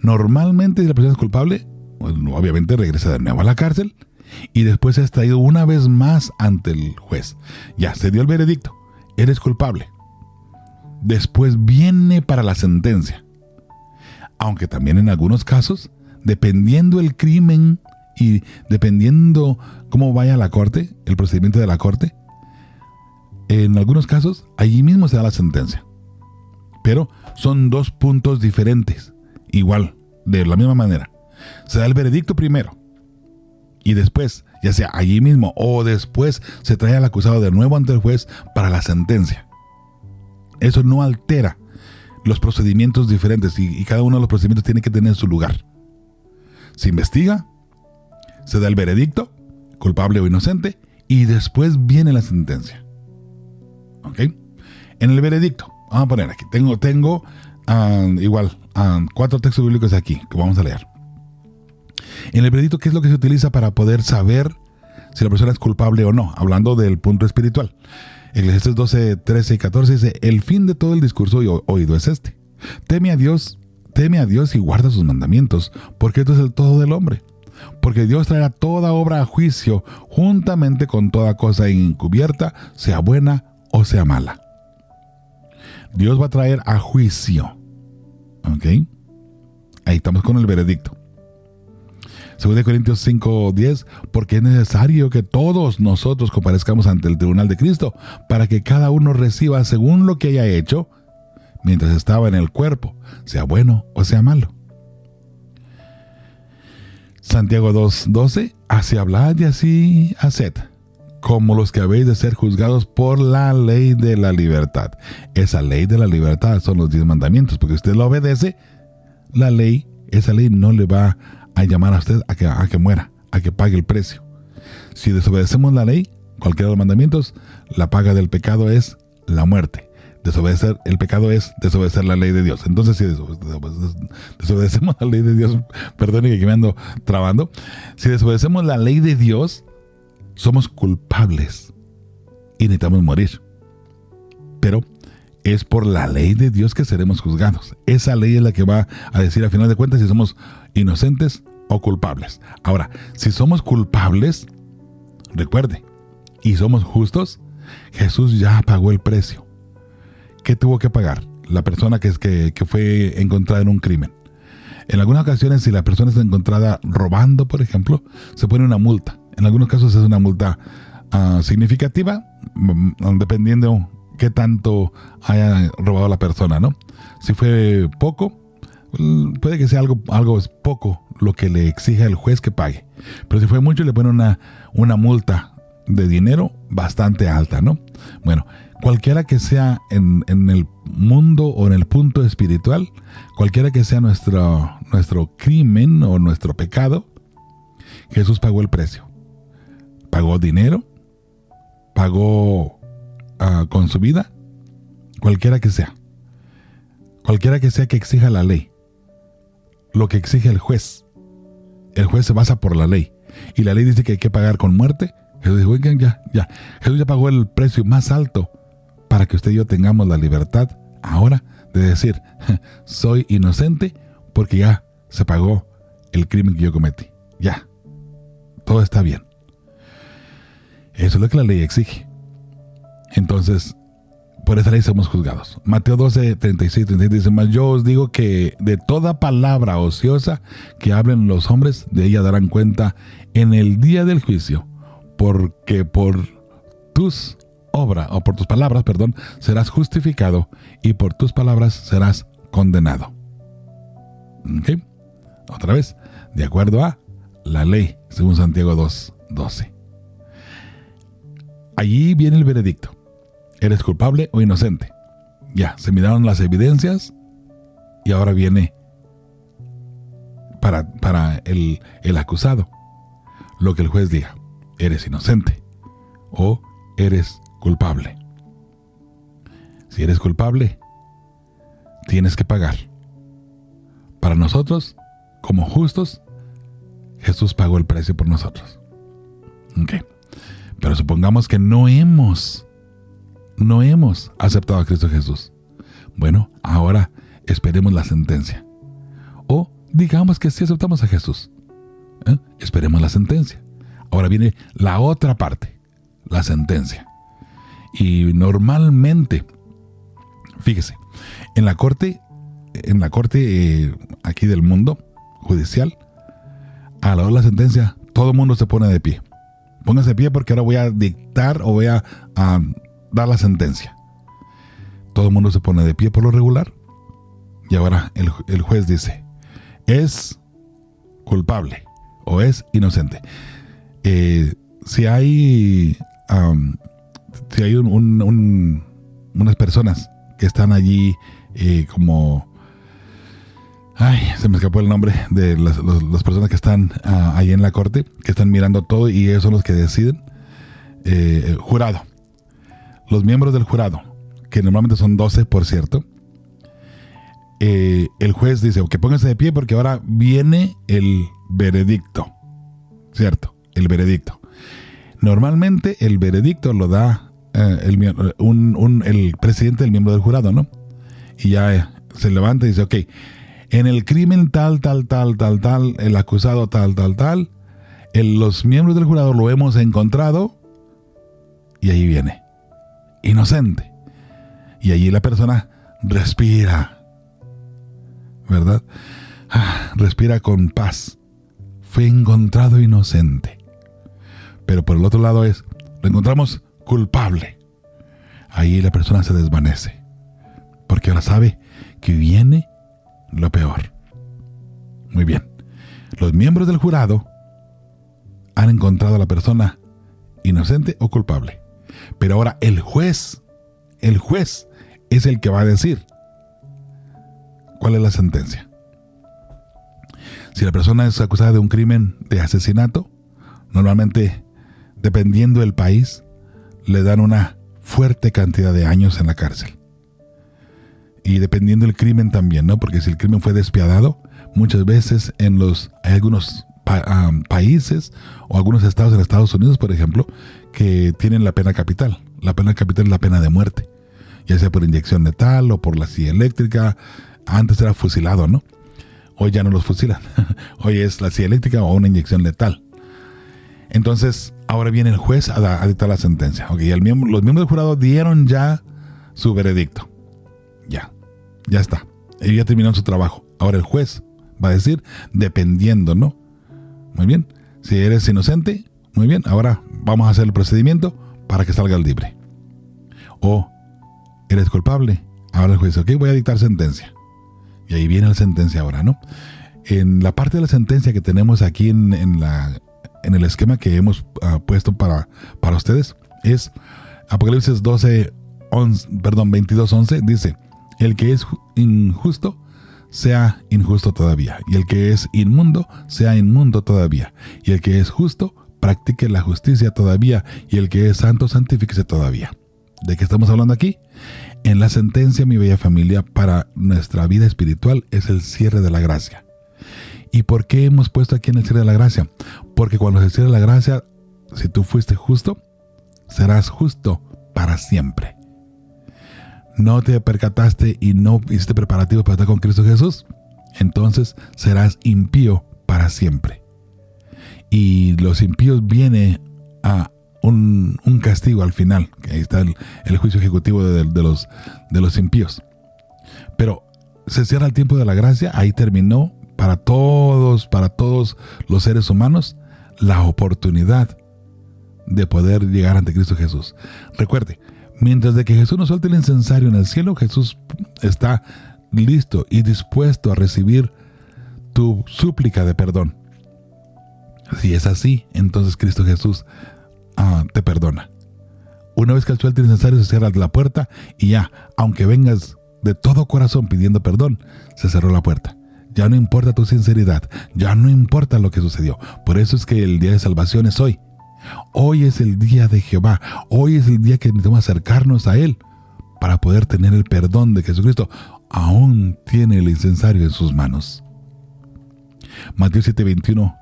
normalmente si la persona es culpable, pues, obviamente regresa de nuevo a la cárcel y después es traído una vez más ante el juez. Ya se dio el veredicto, eres culpable. Después viene para la sentencia. Aunque también en algunos casos, dependiendo el crimen y dependiendo cómo vaya la corte, el procedimiento de la corte, en algunos casos allí mismo se da la sentencia. Pero son dos puntos diferentes. Igual, de la misma manera. Se da el veredicto primero y después, ya sea allí mismo o después, se trae al acusado de nuevo ante el juez para la sentencia. Eso no altera los procedimientos diferentes y cada uno de los procedimientos tiene que tener su lugar. Se investiga, se da el veredicto, culpable o inocente, y después viene la sentencia. ¿Ok? En el veredicto, vamos a poner aquí, tengo 4 textos bíblicos aquí que vamos a leer. En el veredicto, ¿qué es lo que se utiliza para poder saber si la persona es culpable o no? Hablando del punto espiritual. Eclesiastés 12, 13 y 14 dice, el fin de todo el discurso oído es este. Teme a Dios y guarda sus mandamientos, porque esto es el todo del hombre. Porque Dios traerá toda obra a juicio, juntamente con toda cosa encubierta, sea buena o sea mala. Dios va a traer a juicio. ¿Ok? Ahí estamos con el veredicto. 2 Corintios 5:10, porque es necesario que todos nosotros comparezcamos ante el tribunal de Cristo, para que cada uno reciba según lo que haya hecho, mientras estaba en el cuerpo, sea bueno o sea malo. Santiago 2:12, así hablad y así haced, como los que habéis de ser juzgados por la ley de la libertad. Esa ley de la libertad son los 10 mandamientos, porque usted lo obedece, esa ley no le va a llamar a usted a que muera, a que pague el precio. Si desobedecemos la ley, cualquiera de los mandamientos, la paga del pecado es la muerte. Desobedecer el pecado es desobedecer la ley de Dios. Entonces, si desobedecemos la ley de Dios, perdone que me ando trabando, si desobedecemos la ley de Dios, somos culpables y necesitamos morir. Pero es por la ley de Dios que seremos juzgados. Esa ley es la que va a decir a final de cuentas si somos inocentes o culpables. Ahora, si somos culpables, recuerde, y somos justos, Jesús ya pagó el precio. ¿Qué tuvo que pagar la persona que fue encontrada en un crimen? En algunas ocasiones, si la persona es encontrada robando, por ejemplo, se pone una multa. En algunos casos es una multa significativa, dependiendo qué tanto haya robado la persona, ¿no? Si fue poco, puede que sea algo poco lo que le exija el juez que pague. Pero si fue mucho, le pone una multa de dinero bastante alta, ¿no? Bueno, cualquiera que sea en el mundo o en el punto espiritual, cualquiera que sea nuestro crimen o nuestro pecado, Jesús pagó el precio. Pagó dinero, pagó con su vida, cualquiera que sea que exija la ley, lo que exige el juez se basa por la ley, y la ley dice que hay que pagar con muerte. Jesús dijo, oigan, ya, Jesús ya pagó el precio más alto para que usted y yo tengamos la libertad ahora de decir, soy inocente porque ya se pagó el crimen que yo cometí, ya, todo está bien. Eso es lo que la ley exige. Entonces, por esa ley somos juzgados. Mateo 12, 36 dice, mas yo os digo que de toda palabra ociosa que hablen los hombres, de ella darán cuenta en el día del juicio, porque por tus obras, o por tus palabras, serás justificado, y por tus palabras serás condenado. ¿Okay? Otra vez, de acuerdo a la ley, según Santiago 2:12. Allí viene el veredicto. ¿Eres culpable o inocente? Ya, se miraron las evidencias y ahora viene para el acusado lo que el juez diga. ¿Eres inocente o eres culpable? Si eres culpable, tienes que pagar. Para nosotros, como justos, Jesús pagó el precio por nosotros. Okay. Pero supongamos que no hemos aceptado a Cristo Jesús. Bueno, ahora esperemos la sentencia. O digamos que sí aceptamos a Jesús. Esperemos la sentencia. Ahora viene la otra parte, la sentencia. Y normalmente, fíjese, en la corte aquí del mundo judicial, a la hora de la sentencia, todo el mundo se pone de pie. Póngase de pie porque ahora voy a dictar o voy a dar la sentencia. Todo el mundo se pone de pie por lo regular. Y ahora el juez dice, ¿es culpable o es inocente? Si hay unas personas que están allí como... se me escapó el nombre de las personas que están ahí en la corte, que están mirando todo, y ellos son los que deciden. Jurado. Los miembros del jurado, que normalmente son 12, por cierto. El juez dice, ok, pónganse de pie porque ahora viene el veredicto. ¿Cierto? El veredicto. Normalmente el veredicto lo da el presidente del miembro del jurado, ¿no? Y ya se levanta y dice, ok, en el crimen tal, el acusado tal, los miembros del jurado lo hemos encontrado, y ahí viene, inocente. Y allí la persona respira, ¿verdad? Respira con paz. Fue encontrado inocente. Pero por el otro lado lo encontramos culpable. Ahí la persona se desvanece, porque ahora sabe que viene lo peor. Muy bien. Los miembros del jurado han encontrado a la persona inocente o culpable. Pero ahora el juez es el que va a decir cuál es la sentencia. Si la persona es acusada de un crimen de asesinato, normalmente, dependiendo del país, le dan una fuerte cantidad de años en la cárcel. Y dependiendo del crimen también, ¿no? Porque si el crimen fue despiadado, muchas veces hay algunos países o algunos estados en Estados Unidos, por ejemplo, que tienen la pena capital. La pena capital es la pena de muerte, ya sea por inyección letal o por la silla eléctrica. Antes era fusilado, ¿no? Hoy ya no los fusilan. Hoy es la silla eléctrica o una inyección letal. Entonces, ahora viene el juez a dictar la sentencia. Okay, los miembros del jurado dieron ya su veredicto. Ya está. Ellos ya terminaron su trabajo. Ahora el juez va a decir, dependiendo, ¿no? Muy bien. Si eres inocente, muy bien. Ahora vamos a hacer el procedimiento para que salgas libre. O eres culpable. Ahora el juez dice, ok, voy a dictar sentencia. Y ahí viene la sentencia ahora, ¿no? En la parte de la sentencia que tenemos aquí en el esquema que hemos puesto para ustedes, es Apocalipsis 22:11, dice, el que es injusto sea injusto todavía, y el que es inmundo sea inmundo todavía, y el que es justo practique la justicia todavía, y el que es santo santifíquese todavía. ¿De qué estamos hablando aquí? En la sentencia, mi bella familia, para nuestra vida espiritual es el cierre de la gracia. ¿Y por qué hemos puesto aquí en el cierre de la gracia? Porque cuando se cierre la gracia, si tú fuiste justo, serás justo para siempre. ¿No te percataste y no hiciste preparativos para estar con Cristo Jesús? Entonces serás impío para siempre. Y los impíos vienen a un castigo al final. Ahí está el juicio ejecutivo de los impíos. Pero se cierra el tiempo de la gracia. Ahí terminó para todos los seres humanos la oportunidad de poder llegar ante Cristo Jesús. Recuerde, mientras de que Jesús nos suelte el incensario en el cielo, Jesús está listo y dispuesto a recibir tu súplica de perdón. Si es así, entonces Cristo Jesús te perdona. Una vez que Él suelte el incensario, se cierra la puerta y ya, aunque vengas de todo corazón pidiendo perdón, se cerró la puerta. Ya no importa tu sinceridad, ya no importa lo que sucedió. Por eso es que el día de salvación es hoy. Hoy es el día de Jehová. Hoy es el día que necesitamos acercarnos a Él para poder tener el perdón de Jesucristo. Aún tiene el incensario en sus manos. Mateo 7:21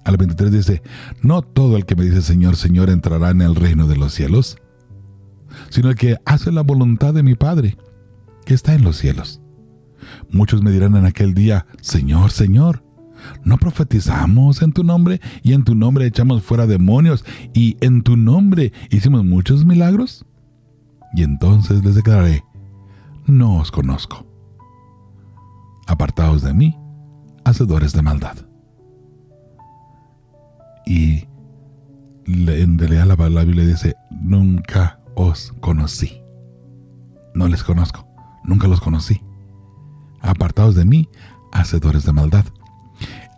al 23 dice: no todo el que me dice Señor, Señor entrará en el reino de los cielos, sino el que hace la voluntad de mi Padre que está en los cielos. Muchos me dirán en aquel día: Señor, Señor, ¿no profetizamos en tu nombre, y en tu nombre echamos fuera demonios, y en tu nombre hicimos muchos milagros? Y entonces les declararé: no os conozco. Apartaos de mí, hacedores de maldad. Y en realidad la Biblia dice: nunca os conocí. No les conozco, nunca los conocí. Apartaos de mí, hacedores de maldad.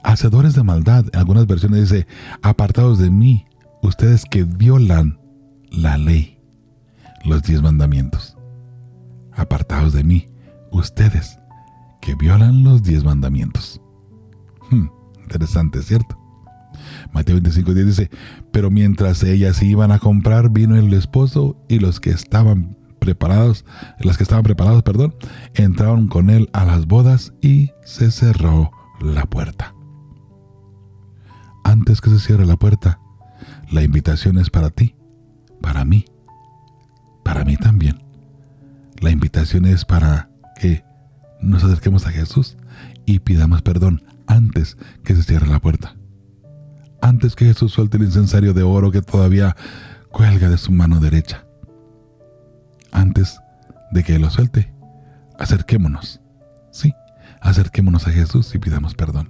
Hacedores de maldad, en algunas versiones dice: apartaos de mí, ustedes que violan la ley, los 10 mandamientos. Apartaos de mí, ustedes que violan los 10 mandamientos. Interesante, ¿cierto? Mateo 25:10 dice: pero mientras ellas iban a comprar, vino el esposo, y las que estaban preparados, entraron con él a las bodas, y se cerró la puerta. Antes que se cierre la puerta, la invitación es para ti, para mí también. La invitación es para que nos acerquemos a Jesús y pidamos perdón antes que se cierre la puerta. Antes que Jesús suelte el incensario de oro que todavía cuelga de su mano derecha. Antes de que Él lo suelte, acerquémonos. Sí, acerquémonos a Jesús y pidamos perdón.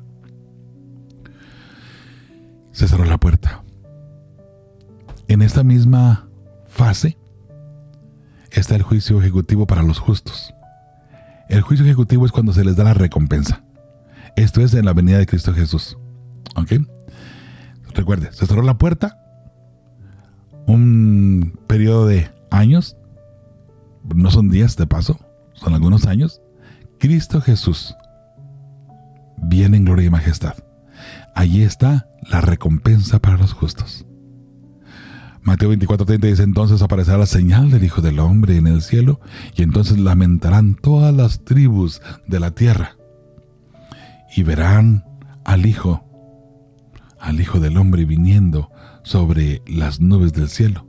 Se cerró la puerta. En esta misma fase está el juicio ejecutivo para los justos. El juicio ejecutivo es cuando se les da la recompensa. Esto es en la venida de Cristo Jesús. ¿Ok? Recuerde, se cerró la puerta. Un periodo de años. No son días de paso, son algunos años. Cristo Jesús viene en gloria y majestad. Allí está la recompensa para los justos. Mateo 24:30 dice: entonces aparecerá la señal del Hijo del Hombre en el cielo, y entonces lamentarán todas las tribus de la tierra, y verán al Hijo del Hombre viniendo sobre las nubes del cielo,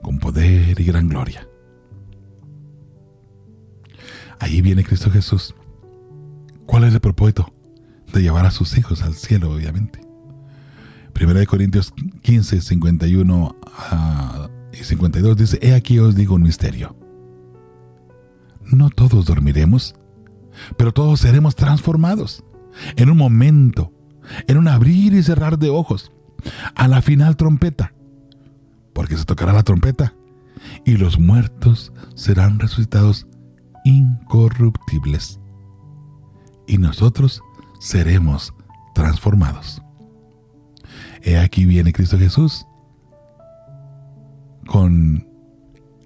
con poder y gran gloria. Ahí viene Cristo Jesús. ¿Cuál es el propósito? De llevar a sus hijos al cielo, obviamente. 1 Corintios 15, 51 y 52 dice: he aquí os digo un misterio. No todos dormiremos, pero todos seremos transformados. En un momento, en un abrir y cerrar de ojos, a la final trompeta. Porque se tocará la trompeta, y los muertos serán resucitados incorruptibles, y nosotros seremos transformados. He aquí viene Cristo Jesús con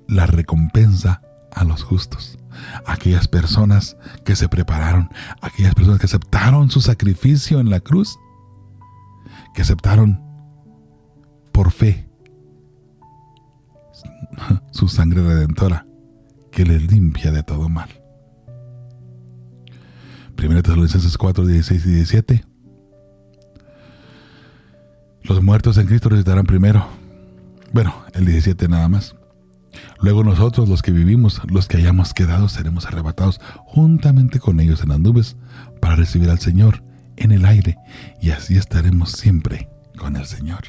la recompensa a los justos, aquellas personas que se prepararon, aquellas personas que aceptaron su sacrificio en la cruz, que aceptaron por fe su sangre redentora que les limpia de todo mal. 1 Tesalonicenses 4, 16 y 17. Los muertos en Cristo resucitarán primero. Bueno, el 17 nada más. Luego nosotros, los que vivimos, los que hayamos quedado, seremos arrebatados juntamente con ellos en las nubes para recibir al Señor en el aire, y así estaremos siempre con el Señor.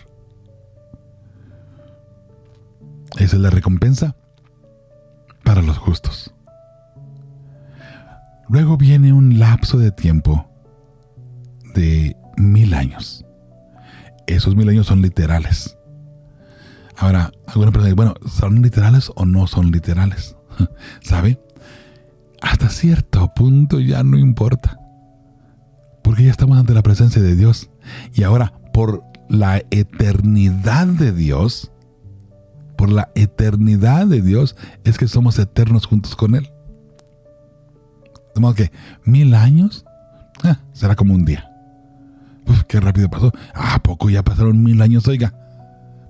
Esa es la recompensa para los justos. Luego viene un lapso de tiempo de 1000 años. Esos 1000 años son literales. Ahora, alguna persona dice, bueno, ¿son literales o no son literales? ¿Sabe? Hasta cierto punto ya no importa. Porque ya estamos ante la presencia de Dios. Y ahora, por la eternidad de Dios, es que somos eternos juntos con Él. De modo que 1000 años será como un día. Uf, qué rápido pasó. ¿A poco ya pasaron 1000 años, oiga?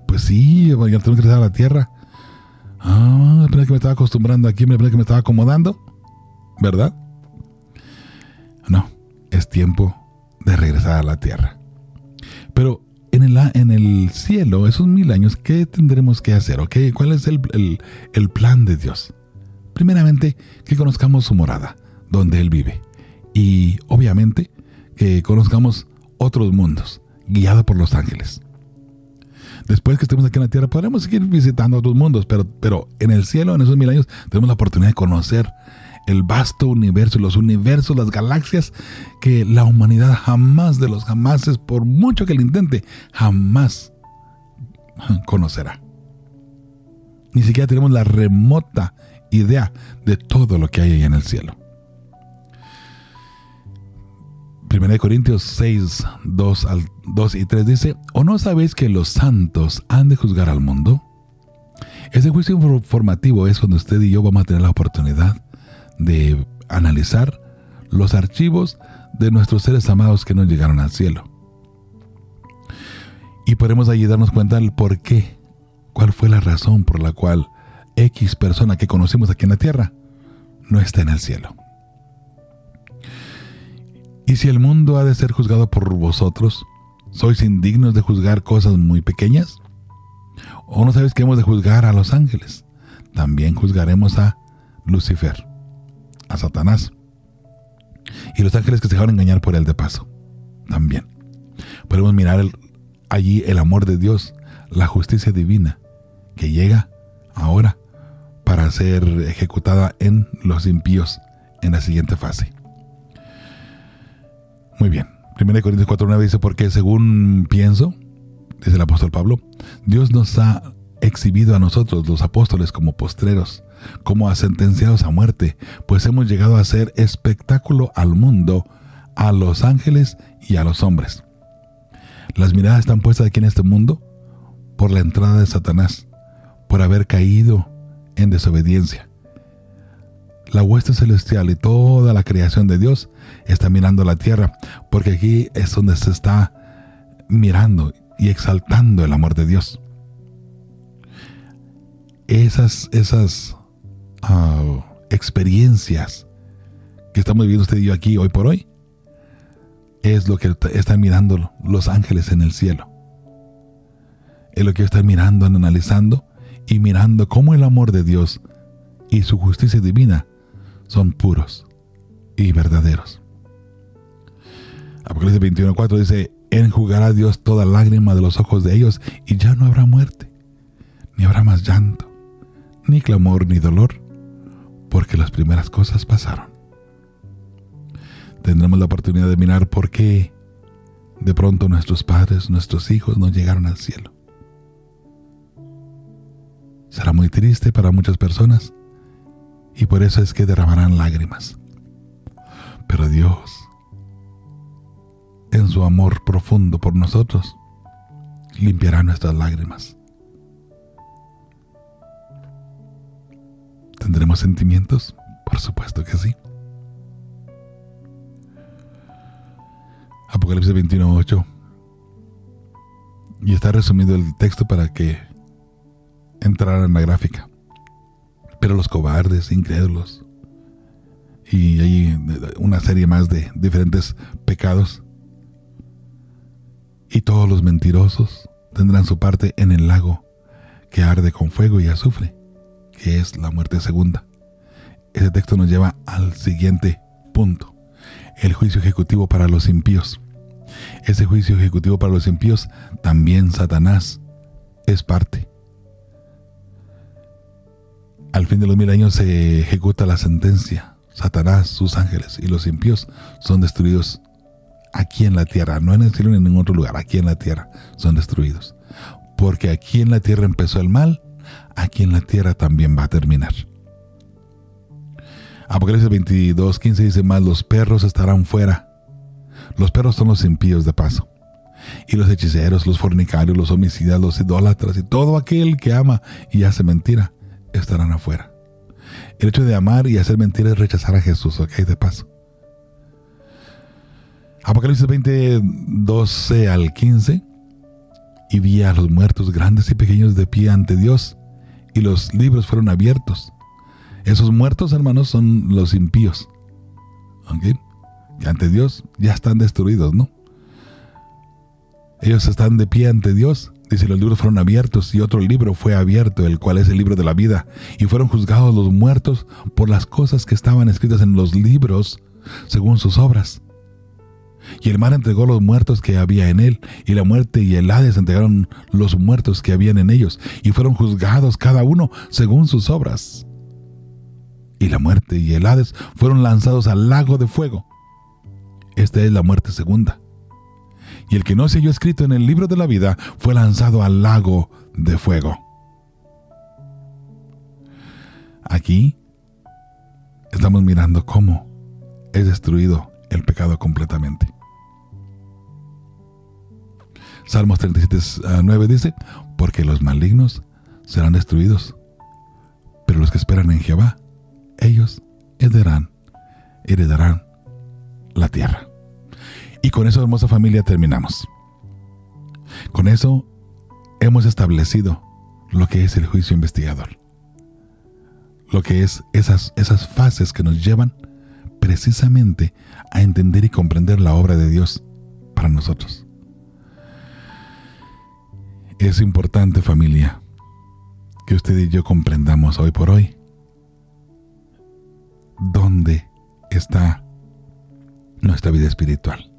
Pues sí, ya tengo que regresar a la tierra. Espera que me estaba acostumbrando aquí, espera que me estaba acomodando. ¿Verdad? No, es tiempo de regresar a la tierra. Pero en el cielo, esos 1000 años, ¿qué tendremos que hacer? ¿Okay? ¿Cuál es el plan de Dios? Primeramente, que conozcamos su morada, donde Él vive. Y obviamente, que conozcamos otros mundos, guiado por los ángeles. Después que estemos aquí en la tierra, podremos seguir visitando otros mundos, pero en el cielo, en esos 1000 años, tenemos la oportunidad de conocer el vasto universo, los universos, las galaxias que la humanidad jamás de los jamases, por mucho que lo intente, jamás conocerá. Ni siquiera tenemos la remota idea de todo lo que hay ahí en el cielo. 1 Corintios 6, 2 y 3 dice: ¿O no sabéis que los santos han de juzgar al mundo? Ese juicio formativo es cuando usted y yo vamos a tener la oportunidad de analizar los archivos de nuestros seres amados que nos llegaron al cielo. Y podemos allí darnos cuenta del por qué, cuál fue la razón por la cual X persona que conocimos aquí en la tierra no está en el cielo. Y si el mundo ha de ser juzgado por vosotros, ¿sois indignos de juzgar cosas muy pequeñas? ¿O no sabéis que hemos de juzgar a los ángeles? También juzgaremos a Lucifer, a Satanás, y los ángeles que se dejaron engañar por él de paso. También podemos mirar allí el amor de Dios, la justicia divina que llega ahora para ser ejecutada en los impíos en la siguiente fase. Muy bien, 1 Corintios 4:9 dice: porque según pienso, dice el apóstol Pablo, Dios nos ha exhibido a nosotros, los apóstoles, como postreros, como a sentenciados a muerte, pues hemos llegado a hacer espectáculo al mundo, a los ángeles y a los hombres. Las miradas están puestas aquí en este mundo por la entrada de Satanás, por haber caído en desobediencia. La hueste celestial y toda la creación de Dios está mirando la tierra, porque aquí es donde se está mirando y exaltando el amor de Dios. Esas experiencias que estamos viviendo usted y yo aquí hoy por hoy, es lo que están mirando los ángeles en el cielo. Es lo que están mirando, analizando y mirando cómo el amor de Dios y su justicia divina son puros y verdaderos. Apocalipsis 21:4 dice: enjugará Dios toda lágrima de los ojos de ellos, y ya no habrá muerte, ni habrá más llanto, ni clamor, ni dolor, porque las primeras cosas pasaron. Tendremos la oportunidad de mirar por qué de pronto nuestros padres, nuestros hijos no llegaron al cielo. Será muy triste para muchas personas, y por eso es que derramarán lágrimas. Pero Dios, en su amor profundo por nosotros, limpiará nuestras lágrimas. ¿Tendremos sentimientos Por supuesto que sí. Apocalipsis 21:8. Y está resumido el texto para que entrara en la gráfica. Pero los cobardes, incrédulos, y hay una serie más de diferentes pecados, y todos los mentirosos tendrán su parte en el lago que arde con fuego y azufre, que es la muerte segunda. Ese texto nos lleva al siguiente punto: el juicio ejecutivo para los impíos. Ese juicio ejecutivo para los impíos, también Satanás es parte. Al fin de los 1000 años se ejecuta la sentencia. Satanás, sus ángeles y los impíos son destruidos aquí en la tierra, no en el cielo ni en ningún otro lugar. Aquí en la tierra son destruidos, porque aquí en la tierra empezó el mal, aquí en la tierra también va a terminar. Apocalipsis 22:15 dice: más los perros estarán fuera. Los perros son los impíos, de paso, y los hechiceros, los fornicarios, los homicidas, los idólatras y todo aquel que ama y hace mentira estarán afuera. El hecho de amar y hacer mentira es rechazar a Jesús, ok, de paso. Apocalipsis 20:12 al 15. Y vi a los muertos grandes y pequeños de pie ante Dios, y los libros fueron abiertos. Esos muertos, hermanos, son los impíos, ¿ok? Que ante Dios ya están destruidos, ¿no? Ellos están de pie ante Dios. Dice: los libros fueron abiertos, y otro libro fue abierto, el cual es el libro de la vida, y fueron juzgados los muertos por las cosas que estaban escritas en los libros según sus obras. Y el mar entregó los muertos que había en él, y la muerte y el Hades entregaron los muertos que habían en ellos, y fueron juzgados cada uno según sus obras. Y la muerte y el Hades fueron lanzados al lago de fuego. Esta es la muerte segunda. Y el que no se halló escrito en el libro de la vida fue lanzado al lago de fuego. Aquí estamos mirando cómo es destruido el pecado completamente. Salmos 37:9 dice: porque los malignos serán destruidos, pero los que esperan en Jehová, ellos heredarán la tierra. Y con eso, hermosa familia, terminamos. Con eso hemos establecido lo que es el juicio investigador, lo que es esas fases que nos llevan precisamente a entender y comprender la obra de Dios para nosotros. Es importante, familia, que usted y yo comprendamos hoy por hoy dónde está nuestra vida espiritual,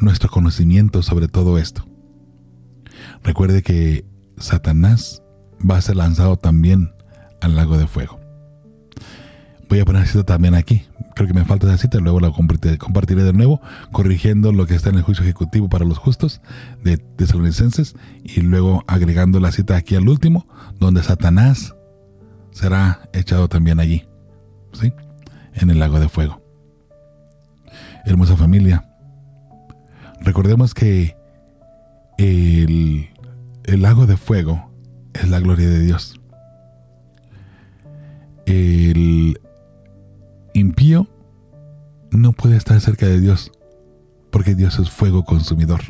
nuestro conocimiento sobre todo esto. Recuerde que Satanás va a ser lanzado también al lago de fuego. Voy a poner cita también aquí. Creo que me falta esa cita, luego la compartiré de nuevo, corrigiendo lo que está en el juicio ejecutivo para los justos de Tesalonicenses, y luego agregando la cita aquí al último, donde Satanás será echado también allí, ¿sí?, en el lago de fuego. Hermosa familia, recordemos que el lago de fuego es la gloria de Dios. El impío no puede estar cerca de Dios, porque Dios es fuego consumidor.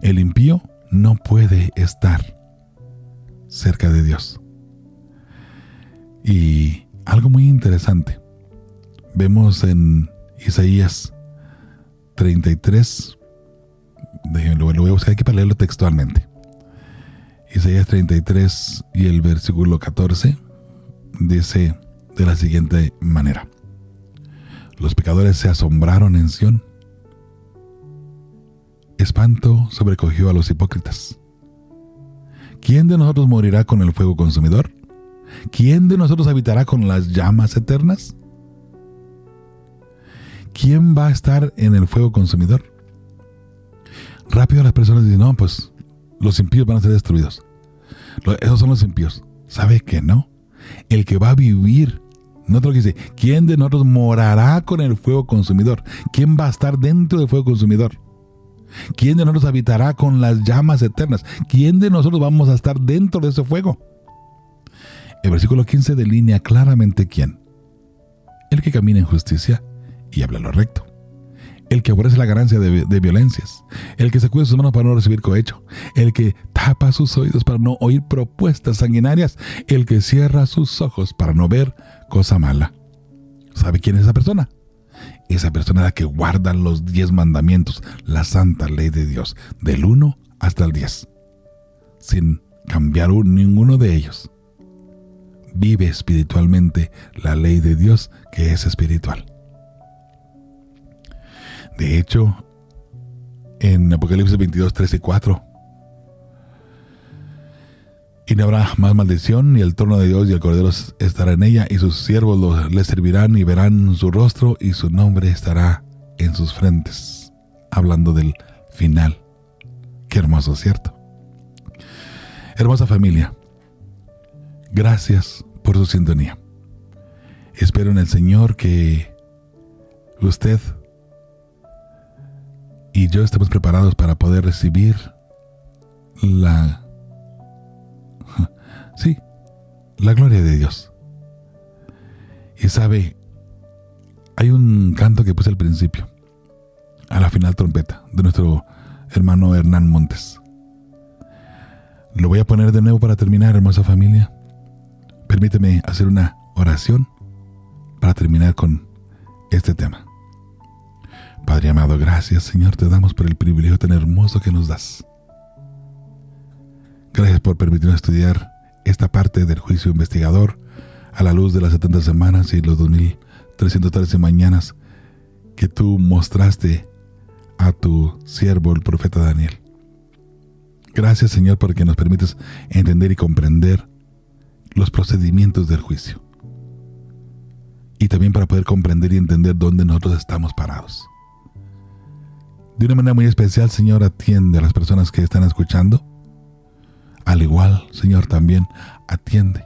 El impío no puede estar cerca de Dios. Y algo muy interesante, vemos en Isaías 33, lo voy a buscar aquí para leerlo textualmente. Isaías 33 y el versículo 14 dice de la siguiente manera: los pecadores se asombraron en Sión, espanto sobrecogió a los hipócritas. ¿Quién de nosotros morirá con el fuego consumidor? ¿Quién de nosotros habitará con las llamas eternas? ¿Quién va a estar en el fuego consumidor? Rápido las personas dicen: no, pues los impíos van a ser destruidos. Esos son los impíos. ¿Sabe que no? El que va a vivir, no te lo que dice, ¿quién de nosotros morará con el fuego consumidor? ¿Quién va a estar dentro del fuego consumidor? ¿Quién de nosotros habitará con las llamas eternas? ¿Quién de nosotros vamos a estar dentro de ese fuego? El versículo 15 delinea claramente quién. El que camina en justicia y habla lo recto. El que aborrece la ganancia de violencias. El que sacude sus manos para no recibir cohecho. El que tapa sus oídos para no oír propuestas sanguinarias. El que cierra sus ojos para no ver cosa mala. ¿Sabe quién es esa persona? Esa persona es la que guarda los 10 mandamientos, la santa ley de Dios, del 1 hasta el 10, sin cambiar ninguno de ellos. Vive espiritualmente la ley de Dios, que es espiritual. De hecho, en Apocalipsis 22, 3 y 4, y no habrá más maldición, y el trono de Dios y el Cordero estará en ella, y sus siervos le servirán y verán su rostro, y su nombre estará en sus frentes. Hablando del final. Qué hermoso, ¿cierto? Hermosa familia, gracias por su sintonía. Espero en el Señor que usted y yo estemos preparados para poder recibir la gloria de Dios. Y sabe, hay un canto que puse al principio, a la final trompeta, de nuestro hermano Hernán Montes. Lo voy a poner de nuevo para terminar, hermosa familia. Permíteme hacer una oración para terminar con este tema. Padre amado, gracias, Señor, te damos por el privilegio tan hermoso que nos das. Gracias por permitirnos estudiar esta parte del juicio investigador a la luz de las 70 semanas y los 2313 mañanas que tú mostraste a tu siervo, el profeta Daniel. Gracias, Señor, porque nos permites entender y comprender los procedimientos del juicio. Y también para poder comprender y entender dónde nosotros estamos parados. De una manera muy especial, Señor, atiende a las personas que están escuchando. Al igual, Señor, también atiende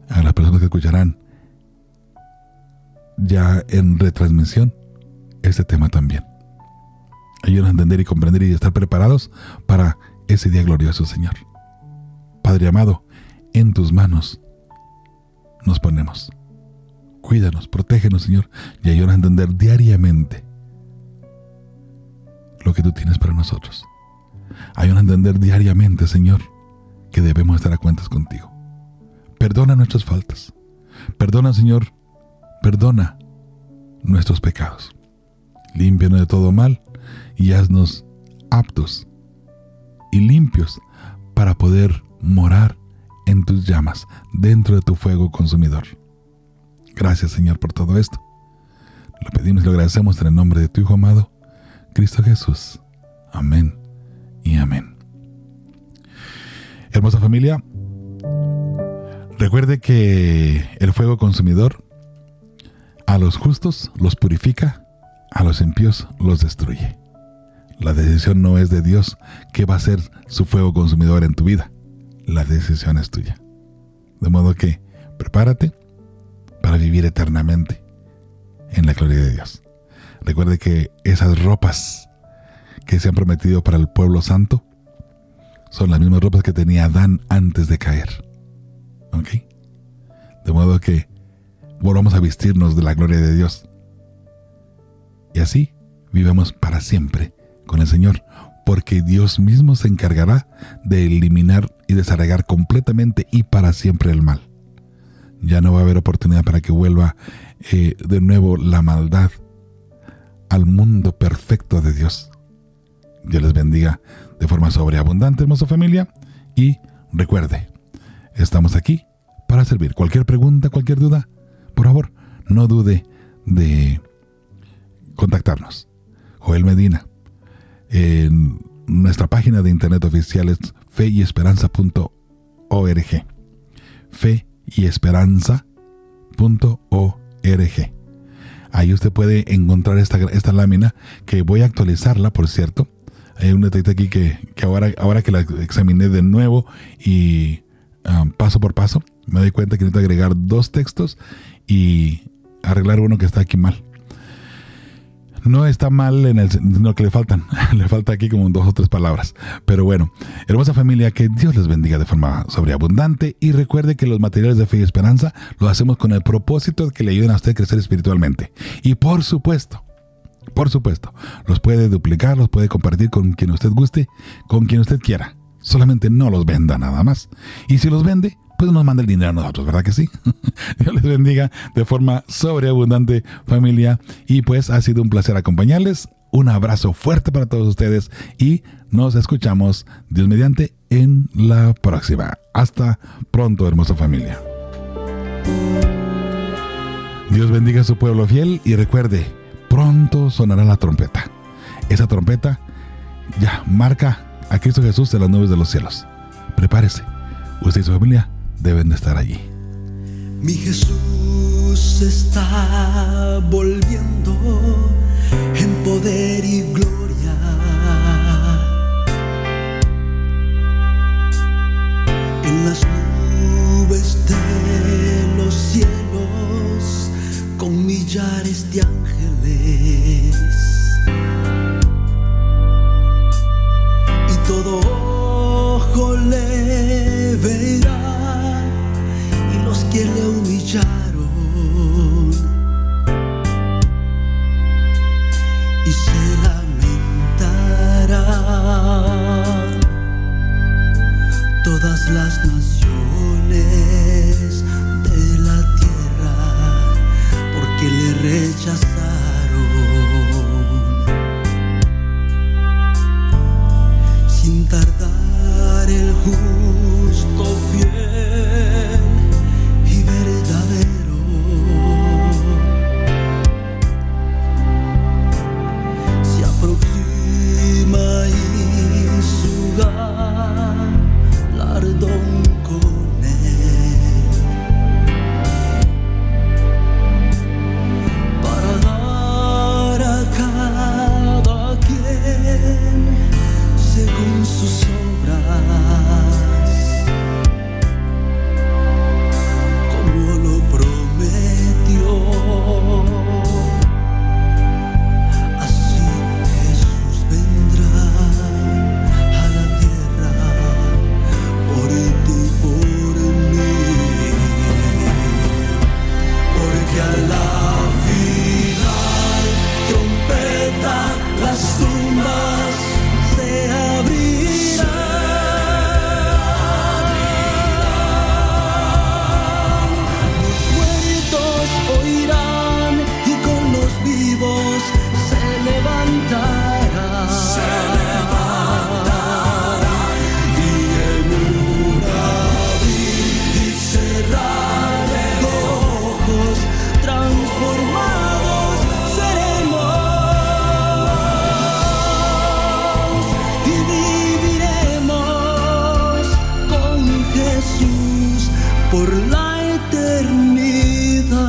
a las personas que escucharán ya en retransmisión este tema también. Ayúdanos a entender y comprender y estar preparados para ese día glorioso, Señor. Padre amado, en tus manos nos ponemos. Cuídanos, protégenos, Señor, y ayúdanos a entender diariamente lo que tú tienes para nosotros. Ayúdanos a entender diariamente, Señor, que debemos estar a cuentas contigo. Perdona nuestras faltas. Perdona, Señor, perdona nuestros pecados. Límpianos de todo mal y haznos aptos y limpios para poder morar en tus llamas, dentro de tu fuego consumidor. Gracias, Señor, por todo esto. Lo pedimos y lo agradecemos en el nombre de tu Hijo amado, Cristo Jesús. Amén y amén. Hermosa familia, recuerde que el fuego consumidor a los justos los purifica, a los impíos los destruye. La decisión no es de Dios que va a ser su fuego consumidor en tu vida. La decisión es tuya. De modo que prepárate para vivir eternamente en la gloria de Dios. Recuerde que esas ropas que se han prometido para el pueblo santo son las mismas ropas que tenía Adán antes de caer. ¿Ok? De modo que volvamos a vestirnos de la gloria de Dios. Y así vivamos para siempre con el Señor, porque Dios mismo se encargará de eliminar y desarraigar completamente y para siempre el mal. Ya no va a haber oportunidad para que vuelva de nuevo la maldad al mundo perfecto de Dios. Dios les bendiga de forma sobreabundante, hermosa familia, y recuerde, estamos aquí para servir. Cualquier pregunta, cualquier duda, por favor, no dude de contactarnos. Joel Medina. En nuestra página de internet oficial es feyesperanza.org. feyesperanza.org. Ahí usted puede encontrar esta lámina, que voy a actualizarla, por cierto. Hay un detalle aquí que ahora que la examiné de nuevo y paso por paso, me doy cuenta que necesito agregar 2 textos y arreglar uno que está aquí mal. No está mal en lo que le faltan. Le falta aquí como 2 o 3 palabras. Pero bueno, hermosa familia, que Dios les bendiga de forma sobreabundante. Y recuerde que los materiales de fe y esperanza los hacemos con el propósito de que le ayuden a usted a crecer espiritualmente. Y por supuesto, los puede duplicar, los puede compartir con quien usted guste, con quien usted quiera. Solamente no los venda nada más. Y si los vende, pues nos manda el dinero a nosotros, ¿verdad que sí? Dios les bendiga de forma sobreabundante, familia. Y pues ha sido un placer acompañarles. Un abrazo fuerte para todos ustedes y nos escuchamos, Dios mediante, en la próxima. Hasta pronto, hermosa familia. Dios bendiga a su pueblo fiel y recuerde, pronto sonará la trompeta. Esa trompeta ya marca a Cristo Jesús en las nubes de los cielos. Prepárese. Usted y su familia deben de estar allí. Mi Jesús está volviendo en poder y gloria. En las nubes de los cielos, con millares de ángeles. Y todo ojo le verá, y los que le humillaron y se lamentarán todas las naciones de la tierra, porque le rechazaron. Sin tardar el justo, fiel y verdadero se aproxima, y su galardón con él, para dar a cada quien según sus obras, como lo prometió. Así Jesús vendrá a la tierra por ti y por mí, porque a la final trompeta las tumbas se abrirán, los muertos oirán y con los vivos se levantarán, y en un abrir y cerrar de ojos transformados seremos, y viviremos con Jesús por la eternidad.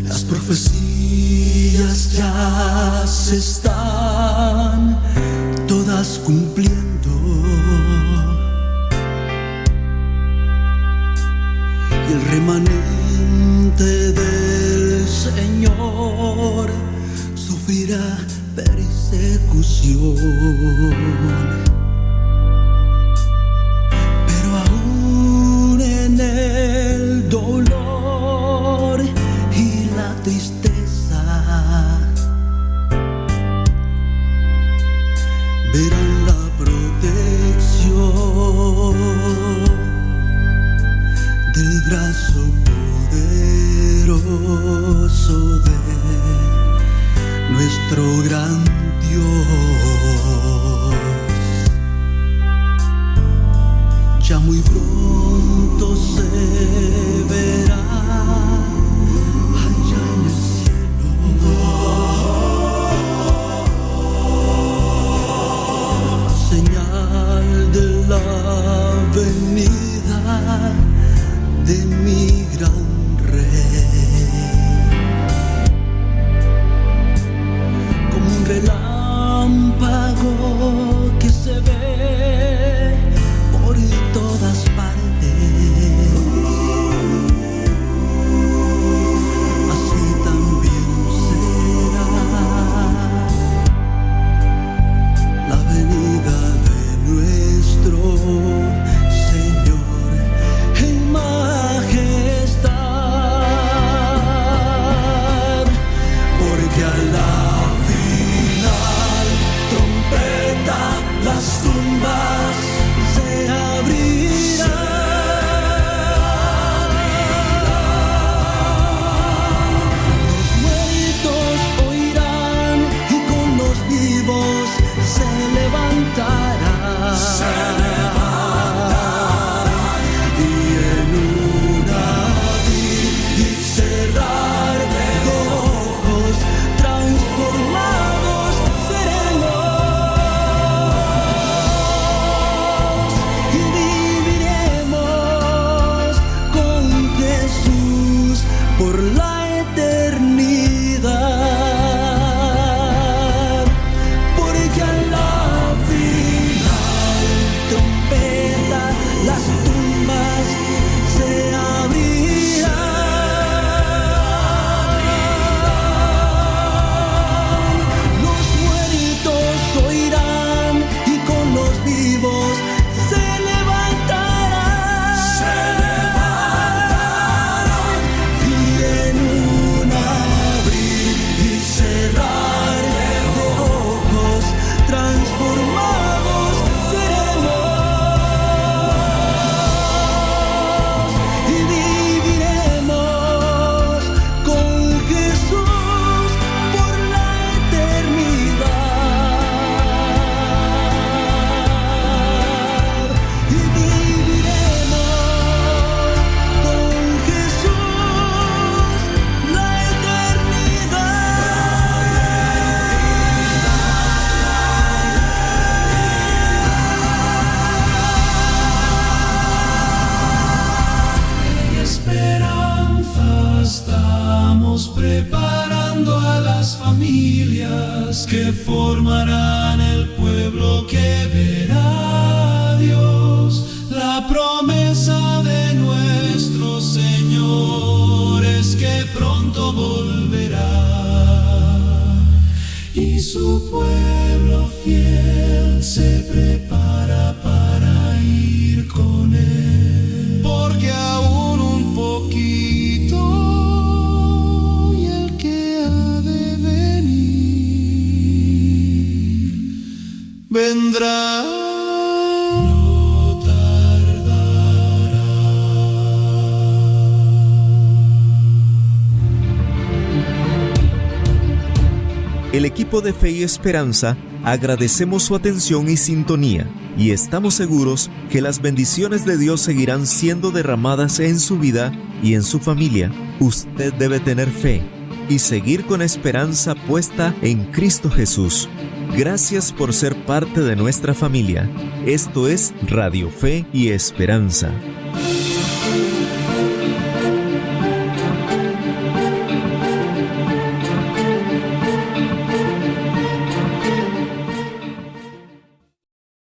Las profecías ya se están todas cumpliendo, y el remanente del Señor sufrirá persecución. Pero aún en el dolor y la tristeza verán la protección del brazo poderoso de nuestro gran Dios. Ya muy pronto se verá allá en el cielo la señal de la venida de mi gran Rey. que formarán el pueblo que verá a Dios. La promesa de nuestro Señor es que pronto volverá, y su pueblo fiel se prepara para ir con Él, porque aún un poquito y el que ha de venir vendrá. No tardará. El equipo de Fe y Esperanza agradecemos su atención y sintonía, y estamos seguros que las bendiciones de Dios seguirán siendo derramadas en su vida y en su familia. Usted debe tener fe y seguir con esperanza puesta en Cristo Jesús. Gracias por ser parte de nuestra familia. Esto es Radio Fe y Esperanza.